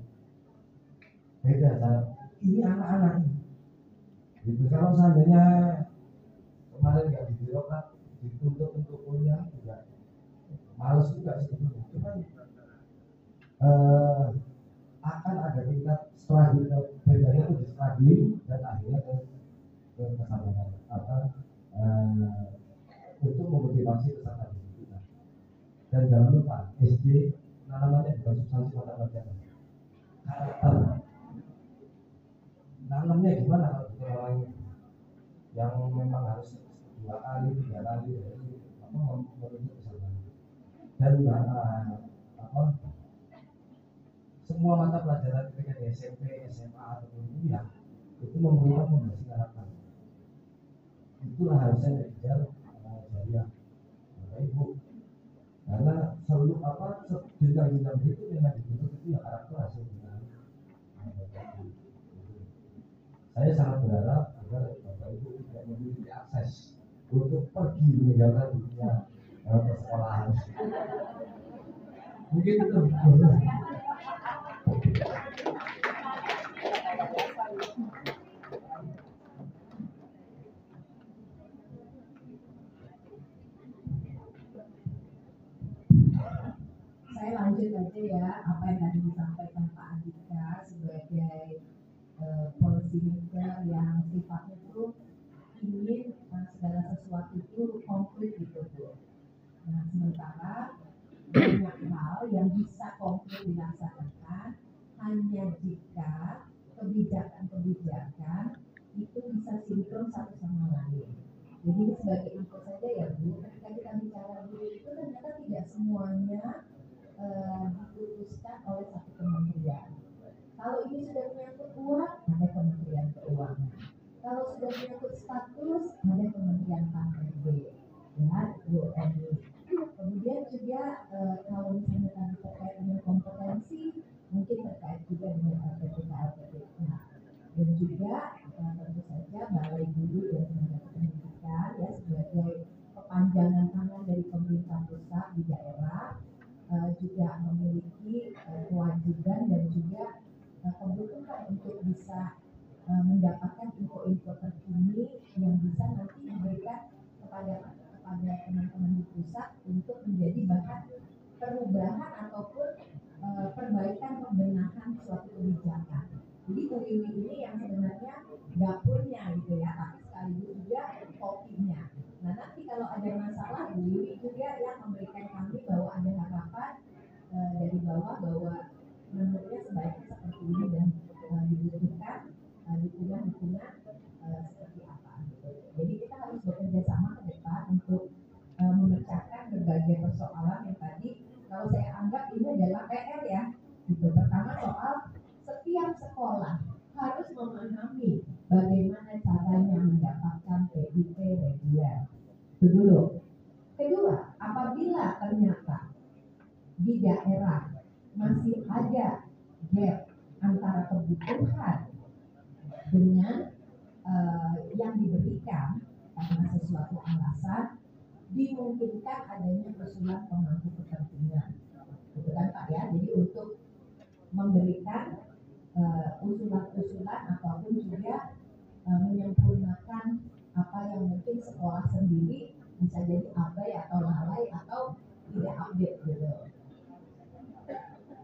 beda cara. Ini anak-anak ini. Gitu. Kalau seandainya kemarin nggak di birokrat dituntut untuk kuliah juga males juga sebetulnya. Cuman akan ada tingkat struggle, bedanya itu di struggling dan akhirnya ke kesadaran untuk memotivasi kesadaran kita. Dan jangan lupa SD namanya bukan substansi mata pelajaran, karakter. Nanamnya gimana kalau bukan orang yang memang harus 2 kali 3 kali menuju kesadaran. Dan semua mata pelajaran ketika di SMP, SMA atau kuliah itu memerlukan fondasi karakter. Itulah harusnya dikejar jariah Bapak Ibu. Karena selalu jenjang-jenjang berikut yang dibentuk itu ya karakter hasil dengan saya sangat berharap agar Bapak Ibu tidak memiliki akses untuk pergi meninggalkan dunia persekolahan. Mungkin itu. Saya lanjut aja ya apa yang tadi disampaikan Pak Andika sebagai policy maker yang sifatnya itu ingin segala sesuatu itu konkret gitu Bu. Nah sementara banyak hal yang bisa konkret dilaksanakan hanya jika kebijakan-kebijakan itu bisa sinkron satu sama lain. Jadi sebagai info saja ya Bu, ketika kita bicara dulu itu ternyata tidak semuanya diputuskan oleh satu kementerian. Kalau ini sudah menyangkut uang, ada Kementerian Keuangan. Kalau sudah menyangkut status, ada Kementerian KPB. Ya, Bu Eni. Kemudian juga kalau misalnya tadi terkait dengan kompetensi, mungkin terkait juga dengan LPPK. Dan juga tentu saja Balai Guru dan Tenaga Pendidikan ya sebagai kepanjangan tangan dari pemerintah pusat di daerah juga memiliki kewajiban dan juga kebutuhan untuk bisa mendapatkan info-info terkini yang bisa nanti diberikan kepada teman-teman di pusat untuk menjadi bahan perubahan ataupun perbaikan pembenahan suatu kebijakan. Jadi Bu Wiwi ini yang sebenarnya dapurnya gitu ya, tapi sekaligus juga kopinya. Nah nanti kalau ada masalah Bu Wiwi juga yang memberikan kami bahwa ada harapan dari bawah bahwa menurutnya sebaiknya seperti ini dan dibutuhkan dukungan-dukungan seperti apa gitu. Jadi kita harus bekerja sama ke depan untuk memecahkan berbagai persoalan yang tadi kalau saya anggap ini adalah PR ya. Gitu. Pertama soal setiap sekolah harus memahami bagaimana caranya mendapatkan PIP reguler. Itu dulu. Kedua, apabila ternyata di daerah masih ada gap antara kebutuhan dengan yang diberikan karena sesuatu alasan, dimungkinkan adanya usulan pemangku kepentingan, gitu kan Pak ya. Jadi untuk memberikan usulan-usulan ataupun juga menyempurnakan apa yang mungkin sekolah sendiri bisa jadi abai atau lalai atau tidak update gitu.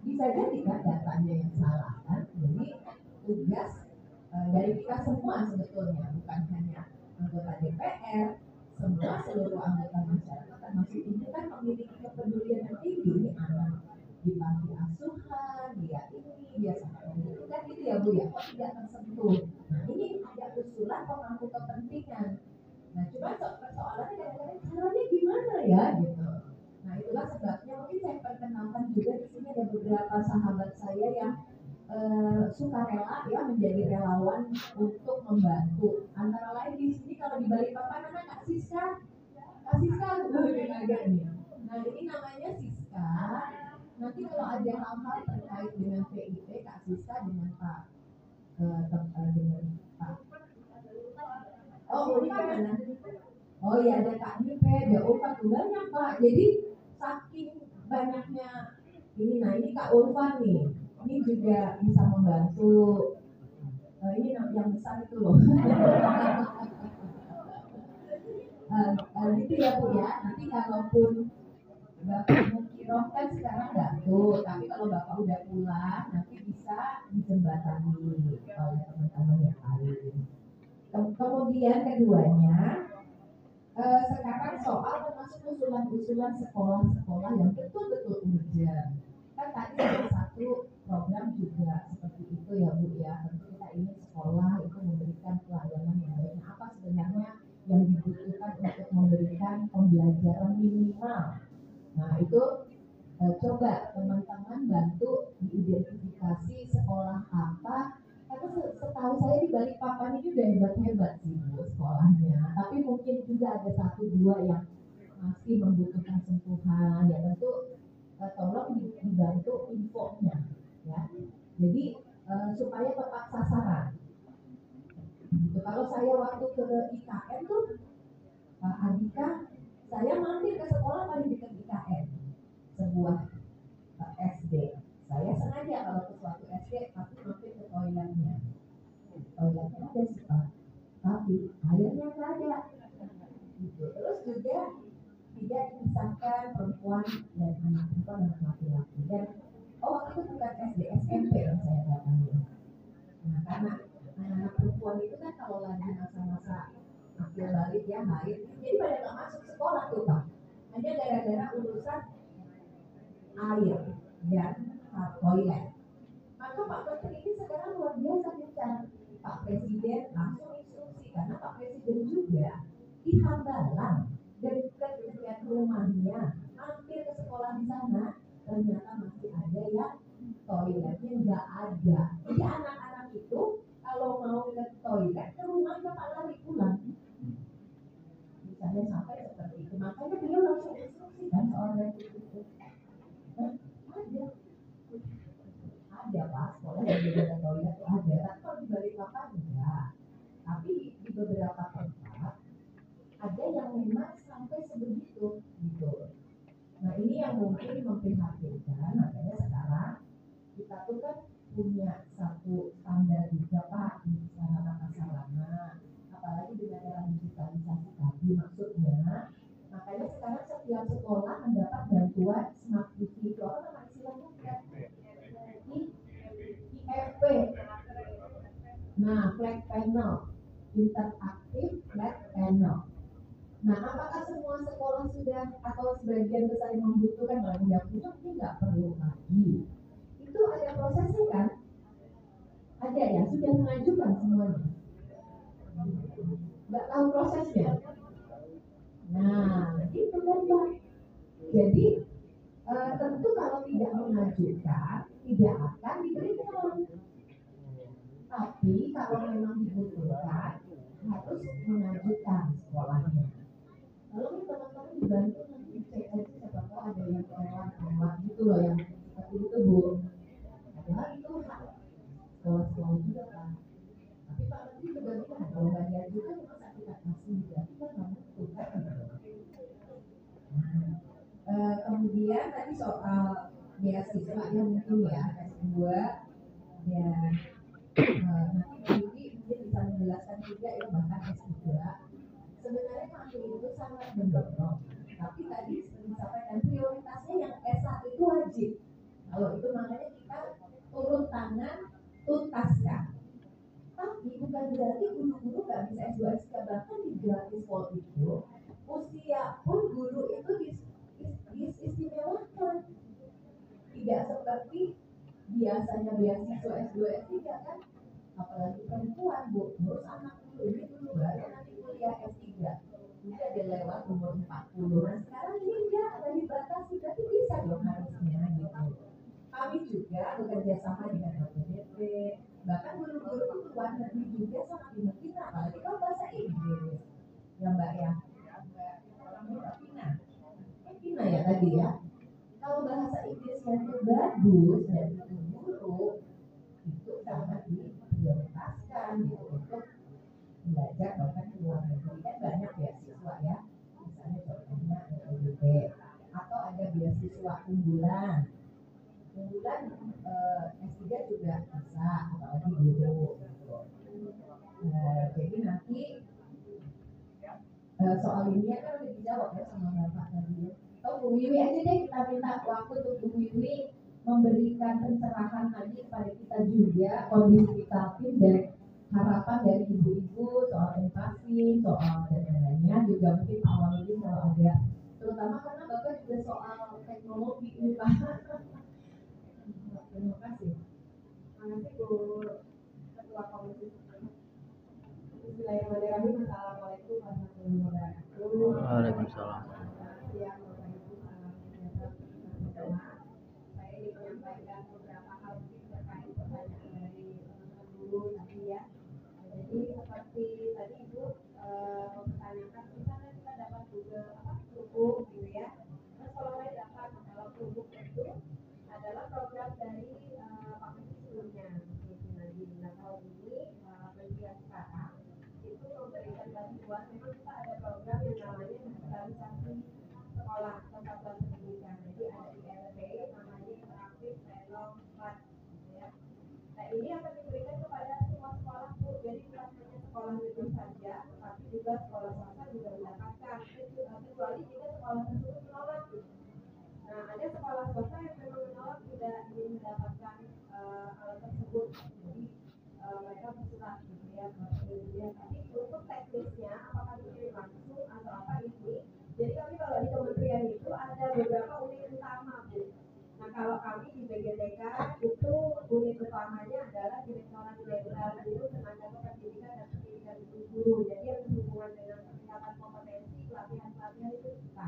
Bisa jadi kan datanya yang salah kan. Jadi tugas dari kita semua sebetulnya bukan hanya anggota DPR, semua seluruh anggota masyarakat termasuk ini kan memiliki kepedulian yang tinggi. Ini anak di panti asuhan, dia sama itu kan gitu ya Bu ya, kok tidak tersentuh. Nah ini ada usulan pemangku kepentingan. Nah cuma persoalannya kadang-kadang caranya gimana ya gitu. Nah itulah sebabnya mungkin saya perkenalkan juga di sini ada beberapa sahabat saya yang sukarela ya menjadi relawan untuk membantu. Antara lain di sini kalau di Balikpapan ada Kak Siska nih. Nah ini namanya Siska. Nanti kalau ada hal-hal terkait dengan PIP Kak Siska dengan Pak Oh ini mana? Oh ya ada Kak Nipe, ada Ulfa tuh banyak Pak. Jadi saking banyaknya ini, nah ini Kak Ulfa nih, ini juga bisa membantu. Ini yang besar itu loh. Gitu ya Bu ya. Nanti kalaupun Bapak Mukiroh kan sekarang nggak tuh, tapi kalau Bapak udah pulang nanti bisa dijembatani oleh teman-teman yang lain. Kemudian keduanya, sekarang soal termasuk usulan-usulan sekolah-sekolah yang betul-betul urgent. Kan tadi ada satu program juga seperti itu ya Bu ya. Tentu kita ingin sekolah itu memberikan pelayanan yang baik. Nah, apa sebenarnya yang dibutuhkan untuk memberikan pembelajaran minimal? Nah itu coba teman-teman bantu diidentifikasi sekolah apa, karena setahu saya di Balikpapan ini udah hebat-hebat sih Bu sekolahnya, tapi mungkin juga ada satu dua yang masih membutuhkan sentuhan ya. Tentu tolong dibantu infonya ya, jadi supaya tepat sasaran gitu. Kalau saya waktu ke IKN tuh Pak Andika, saya mampir ke sekolah paling dekat IKN, sebuah SD. Saya sengaja kalau ke suatu SD pasti mampir ke toiletnya. Toiletnya ada sih Pak, tapi airnya nggak ada. Gitu. Terus juga tidak dipisahkan perempuan dan anak perempuan dan anak laki-laki. Dan waktu itu bukan SD, SMP yang saya datangi. Nah karena anak perempuan itu kan kalau lagi masa-masa akhir balik ya haid, jadi pada nggak masuk sekolah tuh Pak, hanya gara-gara urusan air dan toilet. Maka Pak Menteri ini sekarang luar biasa gencar. Pak Presiden langsung instruksi, karena Pak Presiden juga di Hambalang dekat rumahnya, hampir ke sekolah di sana, ternyata masih ada yang toiletnya nggak ada. Jadi anak-anak itu kalau mau ke toilet ke rumahnya Pak lari pulang. Misalnya sampai seperti itu, makanya beliau langsung instruksikan soal itu. Ada Pak, sekolah yang ada toilet itu ada, tapi kalau di Balikpapan enggak. Tapi di beberapa tempat ada yang memang sampai sebegitu gitu. Nah ini yang mungkin memprihatinkan, makanya sekarang kita tuh kan punya satu standar juga Pak di sarana prasarana, apalagi dengan era digitalisasi tadi maksudnya. Makanya sekarang setiap sekolah mendapat bantuan smart TV. Itu apa nama istilahnya? IFP. Nah, flat panel, interaktif flat panel. Nah, apakah semua sekolah sudah atau sebagian besar yang membutuhkan? Kalau tidak punya, mungkin nggak perlu lagi. Itu ada prosesnya kan? Ada ya, sudah mengajukan semuanya. Nggak tahu prosesnya. Nah, itu kan Pak. Jadi tentu kalau tidak mengajukan tidak akan diberikan. Tapi kalau memang dibutuhkan harus mengajukan sekolahnya. Lalu teman-teman dibantu nanti cek aja siapa tahu ada yang lewat gitu loh yang seperti itu Bu. Padahal itu hak sekolah-sekolah juga kan. Tapi Pak Menteri juga bilang kalau nggak diajukan masa kita kasih juga kita nggak butuh kan. Kemudian tadi soal beasiswa yang mungkin ya S2 dan nanti mungkin bisa menjelaskan juga ya bahkan S3. Sebenarnya kami itu sangat mendorong, tapi tadi seperti disampaikan prioritasnya yang S1 itu wajib. Kalau itu makanya kita turun tangan tuntaskan. Tapi bukan berarti guru-guru nggak bisa S2 S3, bahkan di gratis pol itu usia pun guru itu diistimewakan. Tidak seperti biasanya beasiswa S2 S3 kan, apalagi perempuan Bu, terus anak dulu ini dulu baru nanti kuliah S3 udah ada lewat umur 40. Nah sekarang ini enggak ada dibatasi, tapi bisa dong harusnya gitu. Kami juga bekerja sama dengan LPDP, bahkan guru-guru itu luar negeri juga sangat dimengerti, apalagi kalau bahasa Inggris ya Mbak ya. Pina ya tadi ya. Kalau bahasa Inggrisnya itu bagus dan itu buruk, itu sangat diprioritaskan gitu untuk belajar bahkan di luar negeri. Kan banyak beasiswa ya. unggulan S3 juga bisa, apalagi guru gitu. Jadi nanti soal ini kan udah dijawab ya sama Bapak tadi. Bu Wiwi aja deh, kita minta waktu untuk Bu Wiwi memberikan pencerahan lagi kepada kita juga kondisi kita dan harapan dari ibu-ibu soal empati, soal dan lainnya juga mungkin awal ini kalau ada, terutama karena Bapak juga soal teknologi ini Pak. Terima kasih. Terima kasih Bu Ketua Komisi. Bismillahirrahmanirrahim. Assalamualaikum warahmatullahi wabarakatuh. Waalaikumsalam. Siang Bapak Ibu, salam sejahtera bersama. Saya ingin menyampaikan beberapa hal terkait pertanyaan dari teman-teman guru tadi ya. Jadi seperti tadi Ibu mempertanyakan, misalnya kita dapat juga Chromebook gitu ya. Terus kalau saya dapat kalau Chromebook itu adalah program dari Pak Menteri sebelumnya. Nah tahun ini Menteri yang sekarang itu memberikan bantuan. Memang kita ada program yang namanya digitalisasi sekolah kesatuan pendidikan. Jadi ada ILP namanya interaktif learning class gitu ya. Nah ini akan diberikan kepada semua sekolah Bu. Jadi bukan hanya sekolah negeri saja, tetapi juga sekolah swasta juga mendapatkan. Kecuali jika sekolah tersebut menolak. Nah ada sekolah swasta yang memang menolak tidak ingin mendapatkan alat tersebut. Jadi mereka bersurat gitu ya. Tapi untuk teknisnya apakah dikirim langsung atau apa ini? Jadi kami kalau di kementerian itu ada beberapa unit utama Bu. Nah kalau kami di BGTK itu unit utamanya adalah Direktorat Jenderal Guru Tenaga Kependidikan dan Pendidikan Guru. Jadi yang berhubungan dengan peningkatan kompetensi, pelatihan itu kita.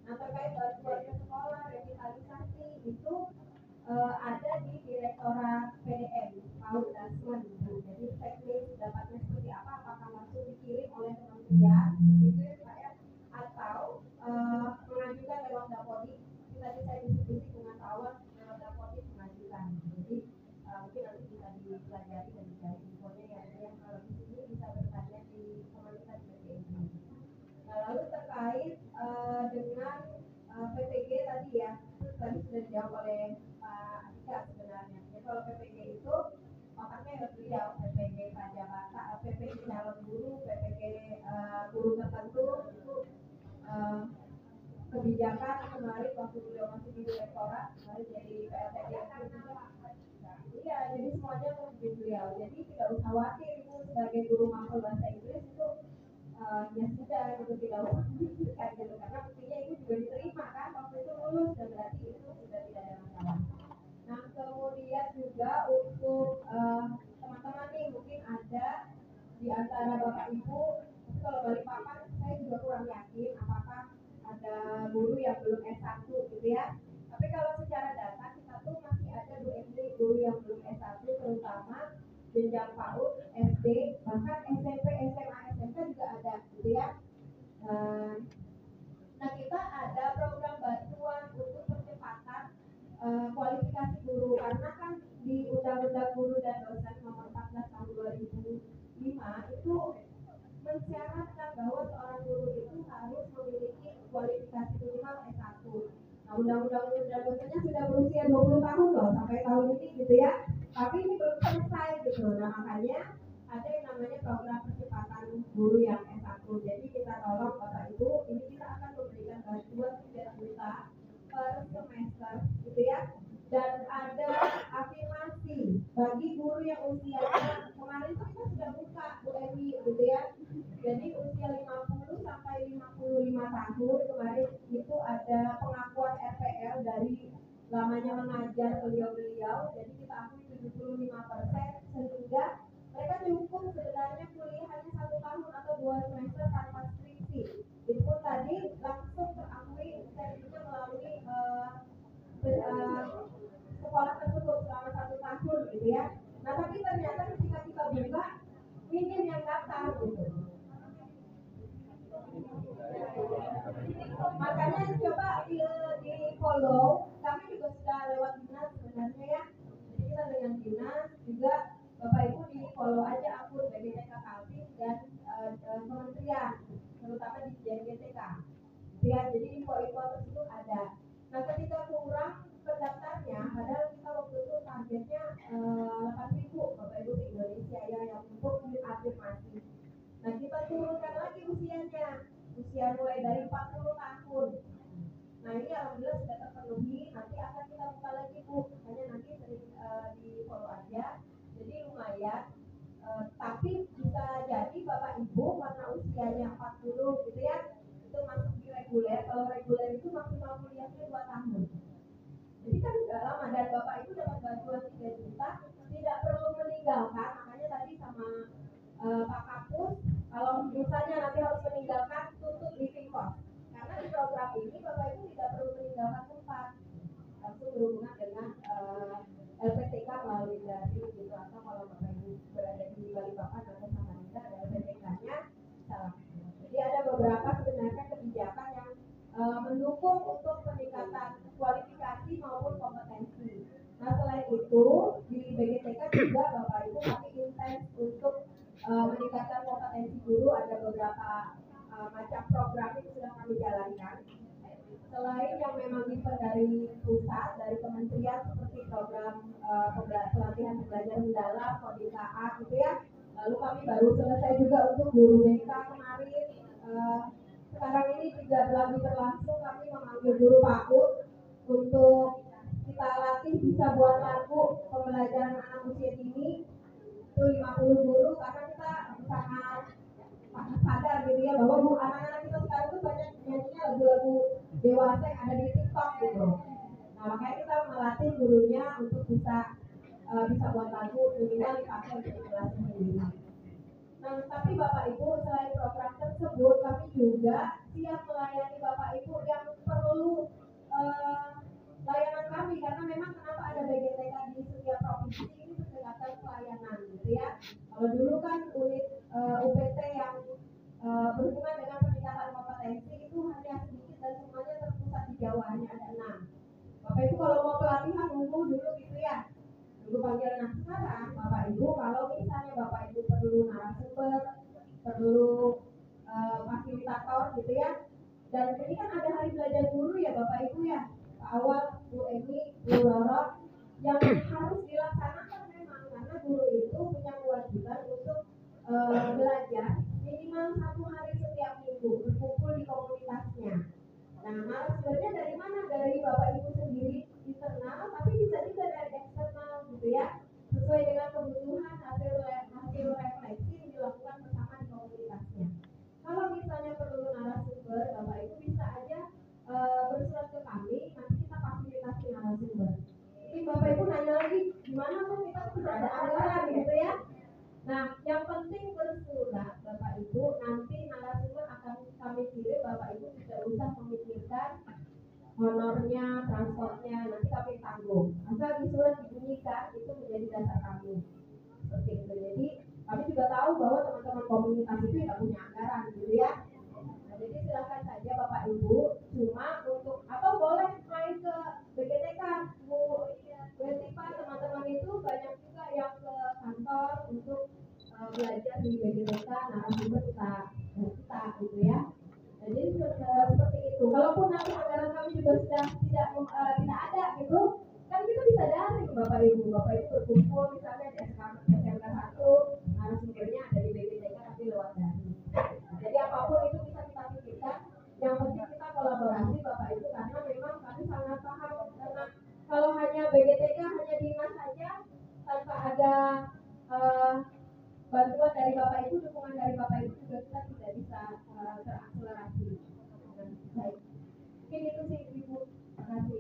Nah terkait bantuan ke sekolah, revitalisasi itu ada di Direktorat PDM, Paul Dasman. Jadi teknis dapatnya seperti apa, apakah langsung dikirim oleh kementerian, itu ya Pak ya, atau mengajukan lewat Dapodi. Tadi saya diskusi dengan kawan lewat Dapodi mengajukan. Jadi mungkin nanti bisa dipelajari dan dicari infonya ya. Yang kalau di sini bisa bertanya di komunitas PPG. Nah lalu terkait dengan PPG tadi ya, itu tadi sudah dijawab oleh Pak Andika sebenarnya. Jadi kalau PPG itu otaknya ya beliau, PPG Prajabata, PPG calon guru, PPG guru tertentu itu kebijakan kemarin waktu beliau masih di direktorat, kemarin jadi PLTG juga. Iya, jadi semuanya untuk beliau. Jadi tidak usah khawatir Ibu sebagai guru matkul bahasa Inggris itu ya sudah gitu, tidak usah memikirkan gitu, karena buktinya Ibu juga diterima kan waktu itu lulus, dan berarti itu sudah tidak ada masalah. Nah kemudian juga untuk teman-teman nih mungkin ada di antara Bapak Ibu, kalau Balikpapan saya juga kurang yakin apakah ada guru yang belum S1 gitu ya. Tapi kalau secara data kita tuh masih ada guru yang belum S1, terutama jenjang PAUD, SD, bahkan SMP, SMA, SMK juga ada gitu ya. Nah kita ada program bantuan untuk percepatan kualifikasi guru, karena kan di Undang-Undang Guru dan Dosen nomor 14 tahun 2005 itu mensyaratkan bahwa seorang guru itu harus memiliki kualifikasi minimal S1. Nah, Undang-Undang Guru dan Dosennya sudah berusia 20 tahun loh sampai tahun ini gitu ya. Tapi ini belum selesai gitu. Nah, makanya ada yang namanya program percepatan guru yang S1. Jadi kita tolong Bapak Ibu, ini kita akan memberikan bantuan 3 juta per semester gitu ya. Dan ada afirmasi bagi guru yang usianya kemarin itu kita sudah buka Bu Ewi gitu ya. Jadi usia 50 sampai 55 tahun kemarin itu ada pengakuan RPL dari lamanya mengajar beliau-beliau. Jadi kita akui 75%, sehingga mereka cukup sebenarnya kuliah hanya 1 tahun atau 2 semester tanpa skripsi. Itu pun tadi langsung terakui sertifikatnya melalui sekolah tersebut selama 1 tahun gitu ya. Nah tapi ternyata ketika kita buka minim yang daftar gitu. Makanya coba di follow, kami juga sudah lewat dinas sebenarnya ya. Jadi kita dengan dinas juga Bapak Ibu di follow aja akun BGTK Kaltim dan kementerian, terutama di BGTK. Ya, jadi info-info tersebut ada. Nah ketika kurang ya. Tapi bisa jadi Bapak Ibu karena usianya 40 gitu ya, itu masuk di reguler. Kalau reguler itu maksimal kuliahnya 2 tahun. Jadi kan nggak lama, dan Bapak Ibu dapat bantuan 3 juta, tidak perlu meninggalkan. Makanya tadi sama Pak Kapus, kalau misalnya nanti harus meninggalkan, tutup living cost. Karena di program ini Bapak Ibu tidak perlu meninggalkan tempat, langsung berhubungan dengan LPTK melalui dari gitu, atau kalau Bapak Ibu berada di Balikpapan atau Samarinda ada LPTK-nya salah. Jadi ada beberapa sebenarnya kebijakan yang mendukung untuk peningkatan kualifikasi maupun kompetensi. Nah selain itu di BGTK juga Bapak Ibu kami intens untuk meningkatkan kompetensi guru. Ada beberapa macam program yang sudah kami jalankan. Selain yang memang dipend dari pusat, dari kementerian seperti program pelatihan belajar mendalam, Kodim KA gitu ya. Lalu kami baru selesai juga untuk guru BK kemarin. Sekarang ini juga lagi berlangsung, kami memanggil guru PAUD untuk kita latih bisa buat lagu pembelajaran anak usia dini. Itu 50 guru, karena kita sangat sadar gitu ya bahwa anak-anak kita sekarang tuh banyak nyanyinya lagu-lagu dewasa yang ada di TikTok gitu. Nah makanya kita melatih gurunya untuk bisa buat lagu minimal dipakai untuk kelas sendiri. Nah tapi Bapak Ibu selain program tersebut kami juga siap melayani Bapak Ibu yang perlu layanan kami, karena memang kenapa ada BGTK di setiap provinsi ini pendekatan pelayanan gitu ya. Kalau dulu kan unit UPT yang berhubungan dengan peningkatan kompetensi itu hanya sedikit dan semuanya terpusat di Jawa, hanya ada 6. Bapak Ibu kalau mau pelatihan nunggu dulu gitu ya, nunggu panggilan. Nah sekarang Bapak Ibu kalau misalnya Bapak Ibu perlu narasumber, perlu fasilitator gitu ya, dan ini kan ada hari belajar guru ya Bapak Ibu ya, Pak Awal, Bu Emi, Bu Loro, yang harus dilaksanakan memang, karena guru itu punya kewajiban untuk belajar minimal 1 hari setiap minggu, berkumpul di komunitasnya. Nah, narasumbernya dari mana? Dari Bapak Ibu sendiri internal, tapi bisa juga dari eksternal gitu ya, sesuai dengan kebutuhan hasil refleksi yang dilakukan bersama di komunitasnya. Kalau misalnya perlu narasumber, Bapak Ibu bisa aja bersurat ke kami, nanti kita fasilitasi narasumber. Jadi Bapak Ibu nanya lagi, gimana kok kita tidak ada anggaran gitu ya? Nah, yang penting bersurat Bapak Ibu, nanti narasumber akan kami kirim, Bapak Ibu tidak usah memikirkan honornya, transportnya, nanti kami tanggung. Asal di surat dibunyikan, itu menjadi dasar kami. Seperti itu. Jadi kami juga tahu bahwa teman-teman komunitas itu tidak punya anggaran gitu ya. Nah, jadi silakan saja Bapak Ibu, cuma untuk atau boleh main ke BGTK, Bu Wetipa, teman-teman itu banyak juga yang ke kantor untuk belajar di BGTK, narasumber kita gitu ya. Nah, jadi seperti itu. Kalaupun nanti anggaran kami juga sudah tidak ada gitu, kan kita bisa daring Bapak Ibu berkumpul misalnya di SMK 1, narasumbernya ada di BGTK tapi lewat daring. Jadi apapun itu bisa kita pikirkan. Yang penting kita kolaborasi Bapak Ibu, karena memang kami sangat paham, karena kalau hanya BGTK hanya dinas saja tanpa ada bantuan dari Bapak Ibu, dukungan dari Bapak Ibu juga kita tidak bisa terakselerasi. Baik. Mungkin itu sih Ibu. Terima kasih.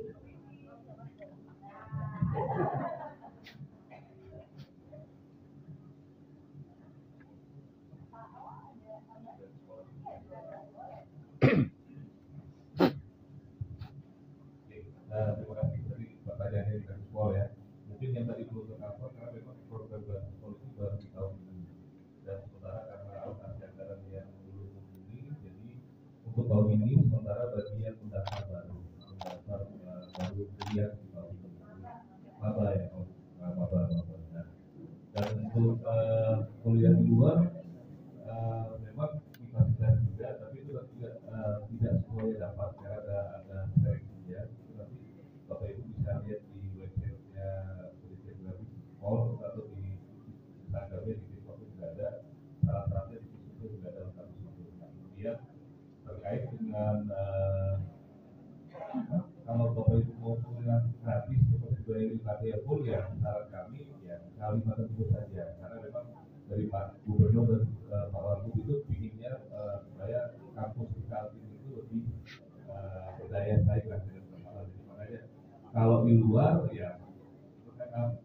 Terima kasih dari Bapak Jani dari Sekolah ya. Mungkin yang tadi belum tercover karena memang program polisi baru di tahun ini, dan sementara karena alokasi anggaran yang belum ini, jadi untuk tahun ini sementara bagian mendaftar baru kuliah di tahun ini maba ya, maba. Dan untuk kuliah di luar memang difasilitasi juga, tapi itu tidak semuanya dapat karena ada seleksi ya. Nanti Bapak Ibu bisa lihat di website-nya Polisi Grafis Mall atau di Instagramnya di TikTok juga ada, syarat-syaratnya di situ juga ada lengkap semua. Kemudian terkait dengan kalau Bapak Ibu mau kuliah gratis seperti dari KTR full ya, saran kami ya kalimat tersebut saja, karena memang dari Pak Gubernur dan Pak Wagub itu pinginnya supaya kampus di Kaltim itu lebih berdaya saing lah dengan teman-teman. Makanya kalau di luar ya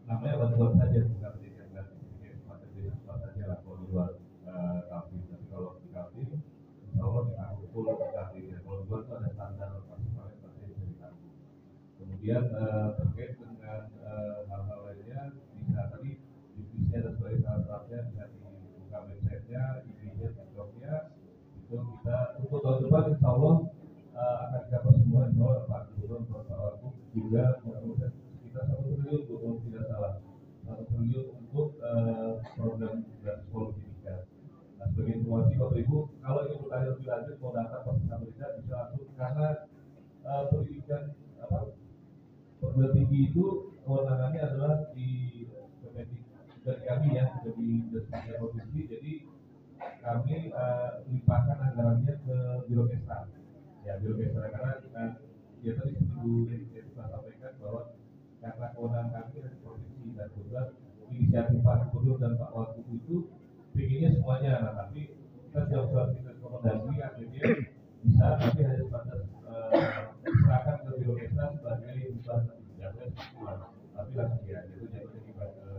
namanya bantuan saja, bukan pendidikan gratis, semacam beasiswa saja lah kalau di luar Kaltim. Tapi kalau di Kaltim, insya Allah kita kumpul di Kaltim. Kalau di luar itu ada standar maksimalnya seperti itu di Kaltim. Kemudian terkait dengan hal-hal lainnya, bisa tadi divisinya dan sebagai salah-salah bisa dibuka website-nya, IG-nya, TikTok-nya. Itu kita untuk tahun depan insya Allah akan dapat semua, insya Allah Pak Gubernur, Pak Wagub juga menurunkan sekitar 1 triliun kalau tidak salah, 1 triliun untuk program gratis sekolah pendidikan. Nah, sebagai informasi Bapak Ibu, kalau ingin bertanya lebih lanjut mau datang pasti sampaikan bisa langsung, karena pendidikan perguruan tinggi itu kewenangannya adalah di dari kami ya, dari Dinas Provinsi. Jadi kami limpahkan anggarannya ke Biro Kesra. Ya, Biro Kesra, karena ya tadi Bu kita sampaikan bahwa karena kewenangan kami dari provinsi dan kebetulan inisiatif Pak Gubernur dan Pak Wagub itu pinginnya semuanya, nah, tapi kita sudah surat rekomendasi akhirnya bisa, tapi hanya sebatas serahkan ke Biro Kesra sebagai bahan jadwal, tapi langsung ya itu jadwalnya kita ke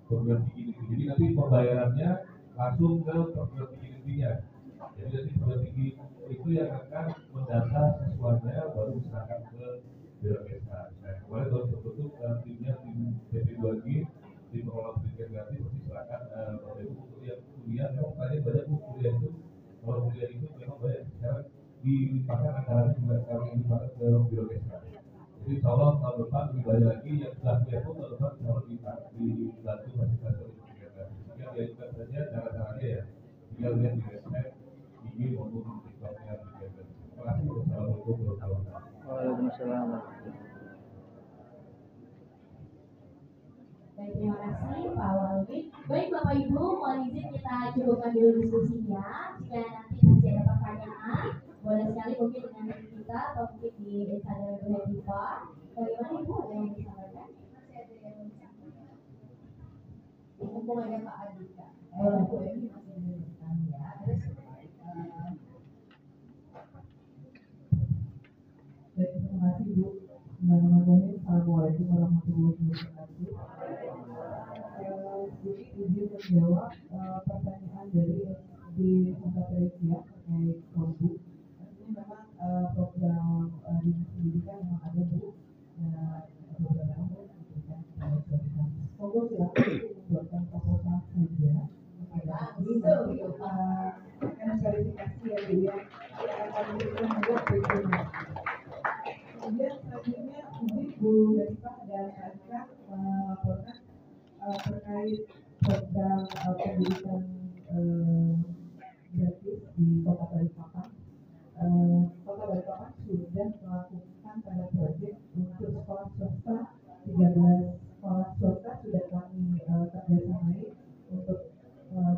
perguruan tinggi negeri. Jadi nanti pembayarannya langsung ke perguruan tinggi negerinya. Jadi nanti perguruan tinggi itu yang akan mendata siswanya baru diserahkan ke Biro Kesra. Nah, kemarin tahun itu timnya tim PP2G, tim pengelola pendidikan gratis diserahkan Bapak Ibu untuk yang kuliah. Memang tadi banyak kuliah itu, kalau kuliah itu memang banyak sekarang dilimpahkan anggarannya juga kami limpahkan ke Biro Kesra. Jadi insya Allah tahun depan lebih banyak lagi yang sudah kuliah pun tahun depan insya Allah dibantu fasilitas pendidikan gratis. Sehingga diajukan saja cara-caranya ya, tinggal lihat di website IG maupun TikToknya pendidikan gratis. Terima kasih. Wassalamualaikum warahmatullahi wabarakatuh. Waalaikumsalam. Baik, terima kasih Pak Walid. Baik Bapak Ibu, mohon izin kita cukupkan dulu diskusinya. Jika nanti masih ada pertanyaan, boleh sekali mungkin dengan diri kita atau mungkin di Instagram Budipa. Bagaimana Ibu, ada yang disampaikan? Mumpung ada Pak Adika, Bu Emi masih menunjukkan ya. Terus Baik, terima kasih Bu. Bismillahirrahmanirrahim. Assalamualaikum warahmatullahi wabarakatuh. Jadi izin menjawab pertanyaan dari di Santa Teresia terkait Kombu. Ini memang program dinas pendidikan memang ada Bu. Beberapa tahun diberikan kepada swasta. Monggo silakan membuatkan proposal saja kepada kami nanti akan verifikasi ya Bu ya. Akan diberikan juga berikutnya. Kemudian selanjutnya izin Bu Darifa dan Adika melaporkan terkait program pendidikan gratis di Kota Balikpapan. Kota Balikpapan sudah melakukan tanda proyek untuk sekolah swasta, 13 sekolah swasta sudah kami kerjasamai untuk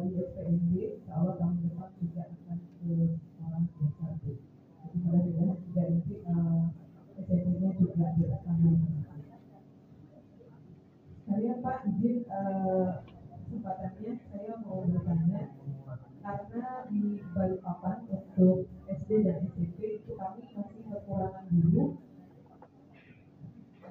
di SPNJ. Insya Allah tahun depan juga akan ke sekolah swasta. Jadi mudah-mudahan juga nanti SMP-nya juga bersama. Saya Pak izin kesempatannya saya mau bertanya, karena di Balikpapan untuk SD dan SMP itu kami masih kekurangan guru.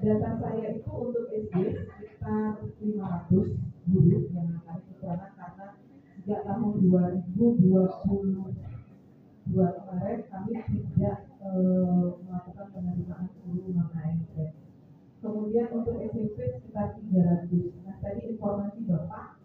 Data saya itu untuk SD sekitar 500 guru yang kami kekurangan karena sejak tahun 2022 kemarin kami tidak melakukan penerimaan guru non-ASN. Kemudian untuk SMP sekitar 300. Nah tadi informasi Bapak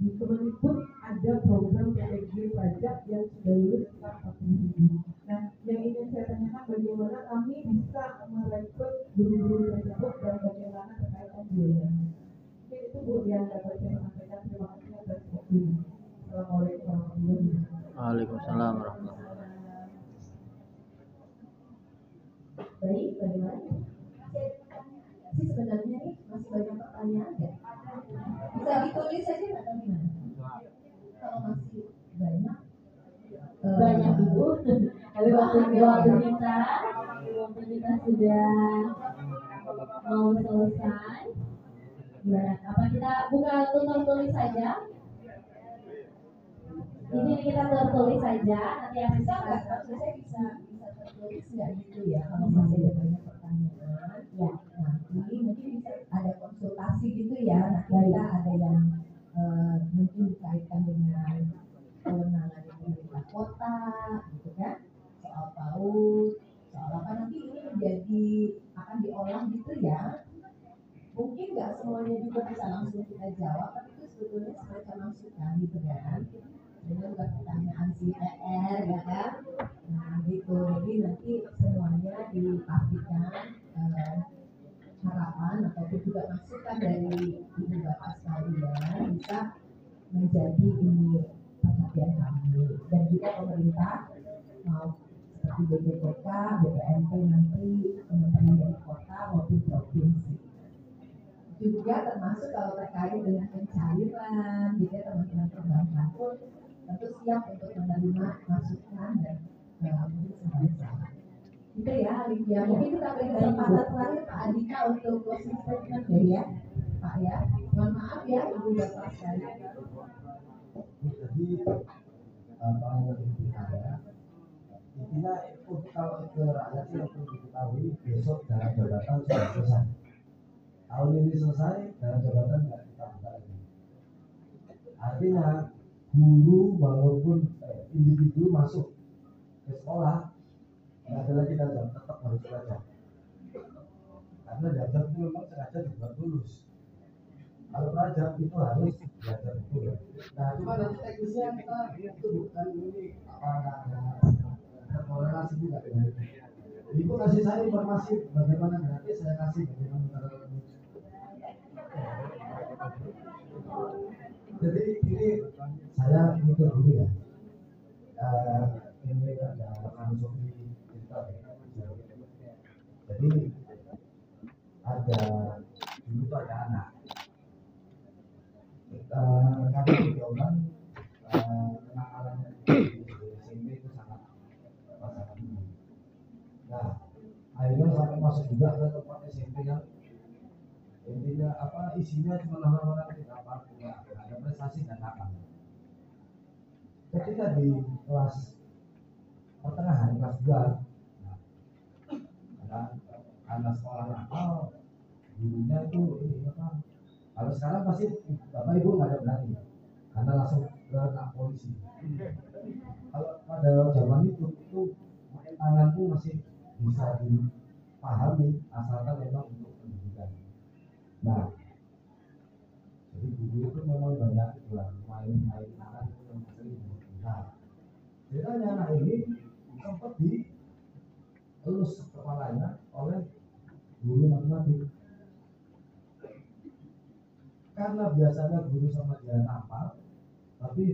di Kemendikbud ada program PPG pajak yang sudah lulus sekitar 40.000. Nah yang ingin saya tanyakan bagaimana kami bisa merekrut guru-guru tersebut dan bagaimana terkait pembiayaan. Mungkin itu Bu yang dapat saya sampaikan. Terima kasih atas waktunya. Assalamualaikum warahmatullahi wabarakatuh. Waalaikumsalam warahmatullahi wabarakatuh. baik, bagaimana? Sih sebenarnya nih masih banyak pertanyaan ya. Bisa ditulis saja atau gimana? Kalau masih banyak, Banyak Ibu. Tapi waktu kita sudah mau selesai. Gimana? Apa kita buka tutor tulis saja? Di sini kita tertulis saja, nanti yang Bisa nggak? Saya bisa tertulis nggak gitu ya? Kalau masih ada banyak pertanyaan, ya nanti mungkin bisa ada konsultasi gitu ya. Nah kita ada yang mungkin dikaitkan dengan kewenangan pemerintah kota, gitu kan? Soal PAUD, soal apa nanti ini menjadi akan diolah gitu ya. Mungkin nggak semuanya juga bisa langsung kita jawab, tapi itu sebetulnya semacam masukan gitu kan. Dengan pertanyaan si PR ya kan, nah gitu. Jadi nanti semuanya dipastikan harapan ataupun juga masukan dari ibu bapak sekalian bisa menjadi ini perhatian kami dan juga pemerintah mau seperti BPPK, BPMP nanti kementerian dari kota maupun provinsi. Juga termasuk kalau terkait dengan pencairan, juga teman-teman perbankan pun tentu siap untuk menerima masukan dan mungkin saran-saran. Gitu ya, Alicia. Mungkin kita beri kesempatan terakhir Pak Andika untuk closing statement ya, Pak ya. Mohon maaf ya, Ibu Bapak sekalian. Jadi apa yang ada intinya itu kalau ke rakyat sih perlu diketahui besok dalam jabatan sudah selesai. Tahun ini selesai dalam jabatan nggak kita buka lagi. Artinya guru walaupun individu masuk ke sekolah nggak ada lagi belajar, tetap harus belajar. Karena belajar itu memang sengaja dibuat lulus. Kalau belajar itu harus belajar betul. Nah, cuma nanti teknisnya kita itu bukan ini apa korelasi juga dengan Ibu kasih saya informasi bagaimana gratis, saya kasih bagaimana cara. Jadi ini saya mikir dulu ya. Ini ada filosofi kita. Jadi ada dulu tuh ada anak. Kami 3 orang kenakalannya di SMP itu sangat tinggi. Nah, akhirnya sampai masuk juga ke tempat SMP yang intinya apa isinya cuma orang-orang tidak apa ada prestasi dan nakal. Ketika di kelas pertengahan kelas 2, karena sekolah nakal, gurunya itu ini apa? Kalau sekarang pasti bapak ibu nggak ada berani, karena langsung ke polisi. Kalau pada zaman itu tanganku masih bisa dipahami asalkan memang untuk pendidikan. Nah, jadi guru itu memang banyak main tangan itu yang sering. Nah, ceritanya anak ini sempat dielus kepalanya oleh guru matematik. Karena biasanya guru sama dia tampar, tapi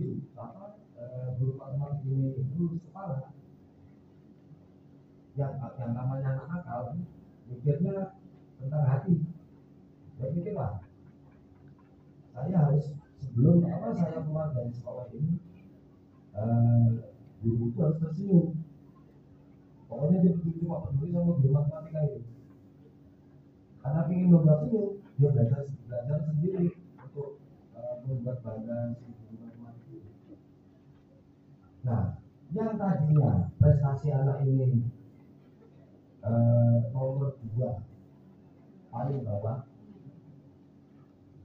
guru matematik ini lulus kepala. Yang namanya anak nakal mikirnya tentang hati. Dia pikir lah, saya harus sebelum saya keluar dari sekolah ini, guru itu harus tersenyum. Pokoknya dia cuma peduli sama guru matematika itu. Karena ingin membuat senyum, dia belajar sendiri untuk membuat bangga si guru matematika. Nah, yang tadinya prestasi anak ini nomor 2 paling bawah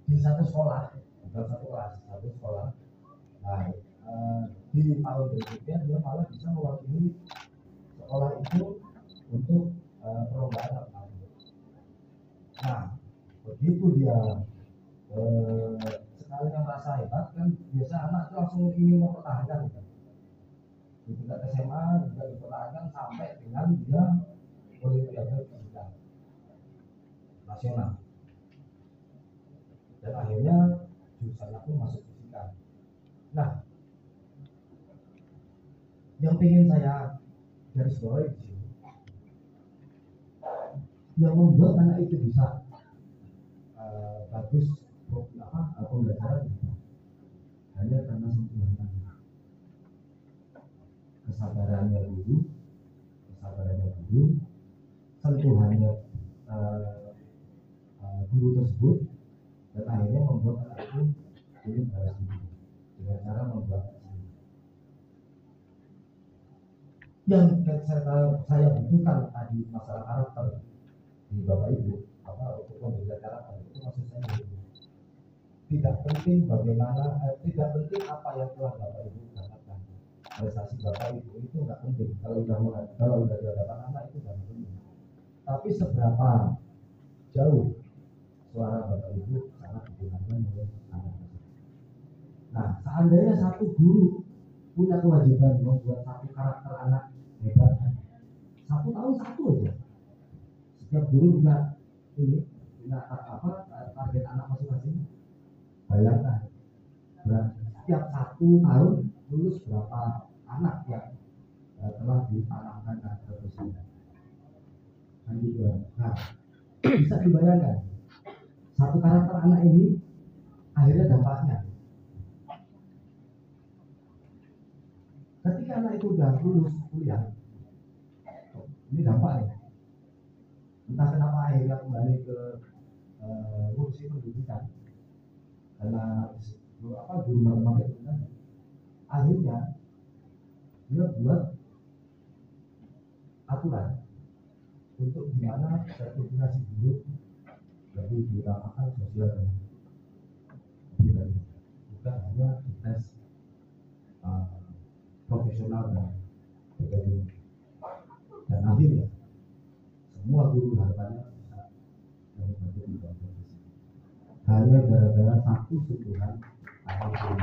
di satu sekolah, bukan satu kelas, satu sekolah. Nah, di tahun berikutnya dia malah bisa mewakili sekolah itu untuk perlombaan apa. Nah, begitu dia sekali yang merasa hebat kan biasa anak itu langsung ingin mempertahankan kan. Di tingkat SMA juga dipertahankan sampai dengan dia olimpiade tingkat nasional. Dan akhirnya jurusan aku masuk fisika. Nah, yang ingin saya garis bawahi di sini, yang membuat anak itu bisa bagus pembelajaran hanya karena sentuhan kesabarannya guru, sentuhannya guru tersebut, dan membuat yang saya butuhkan tadi masalah karakter di Bapak Ibu untuk memberikan karakter itu maksud saya tidak penting bagaimana tidak penting apa yang telah Bapak Ibu dapatkan, prestasi Bapak Ibu itu nggak penting kalau udah di hadapan anak itu nggak penting, tapi seberapa jauh suara Bapak Ibu sangat didengarkan oleh anak. Nah, seandainya satu guru punya kewajiban membuat satu karakter anak hebat, 1 tahun 1 aja. Setiap guru punya target anak masing-masing. Bayangkan, setiap 1 tahun lulus berapa anak yang telah ditanamkan karakter tersebut. Nah, bisa dibayangkan satu karakter anak ini akhirnya dampaknya. Ketika anak itu udah lulus kuliah, ini dampaknya. Entah kenapa akhirnya kembali ke kursi pendidikan karena guru matematik itu kan, akhirnya dia buat aturan untuk gimana sertifikasi guru lebih diutamakan sosial pribadi, bukan hanya tes profesional dan sebagainya. Dan akhirnya semua guru harapannya bisa menikmati di bawah profesi hanya gara-gara satu sentuhan tangan guru.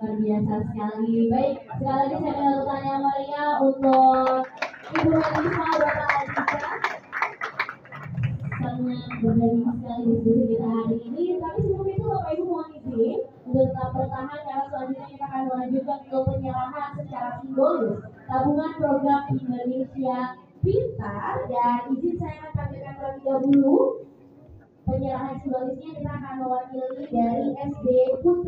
Luar biasa sekali. Baik, sekali lagi saya minta tepuk yang meriah untuk Ibu Melisa, Bapak Andika. Sangat berbagi sekali diskusi kita hari ini. Tapi sebelum itu Bapak Ibu mohon izin untuk tetap bertahan karena selanjutnya kita akan melanjutkan ke penyerahan secara simbolis tabungan program Indonesia Pintar, dan izin saya akan tampilkan terlebih dahulu penyerahan simbolisnya. Kita akan mewakili dari SD Putra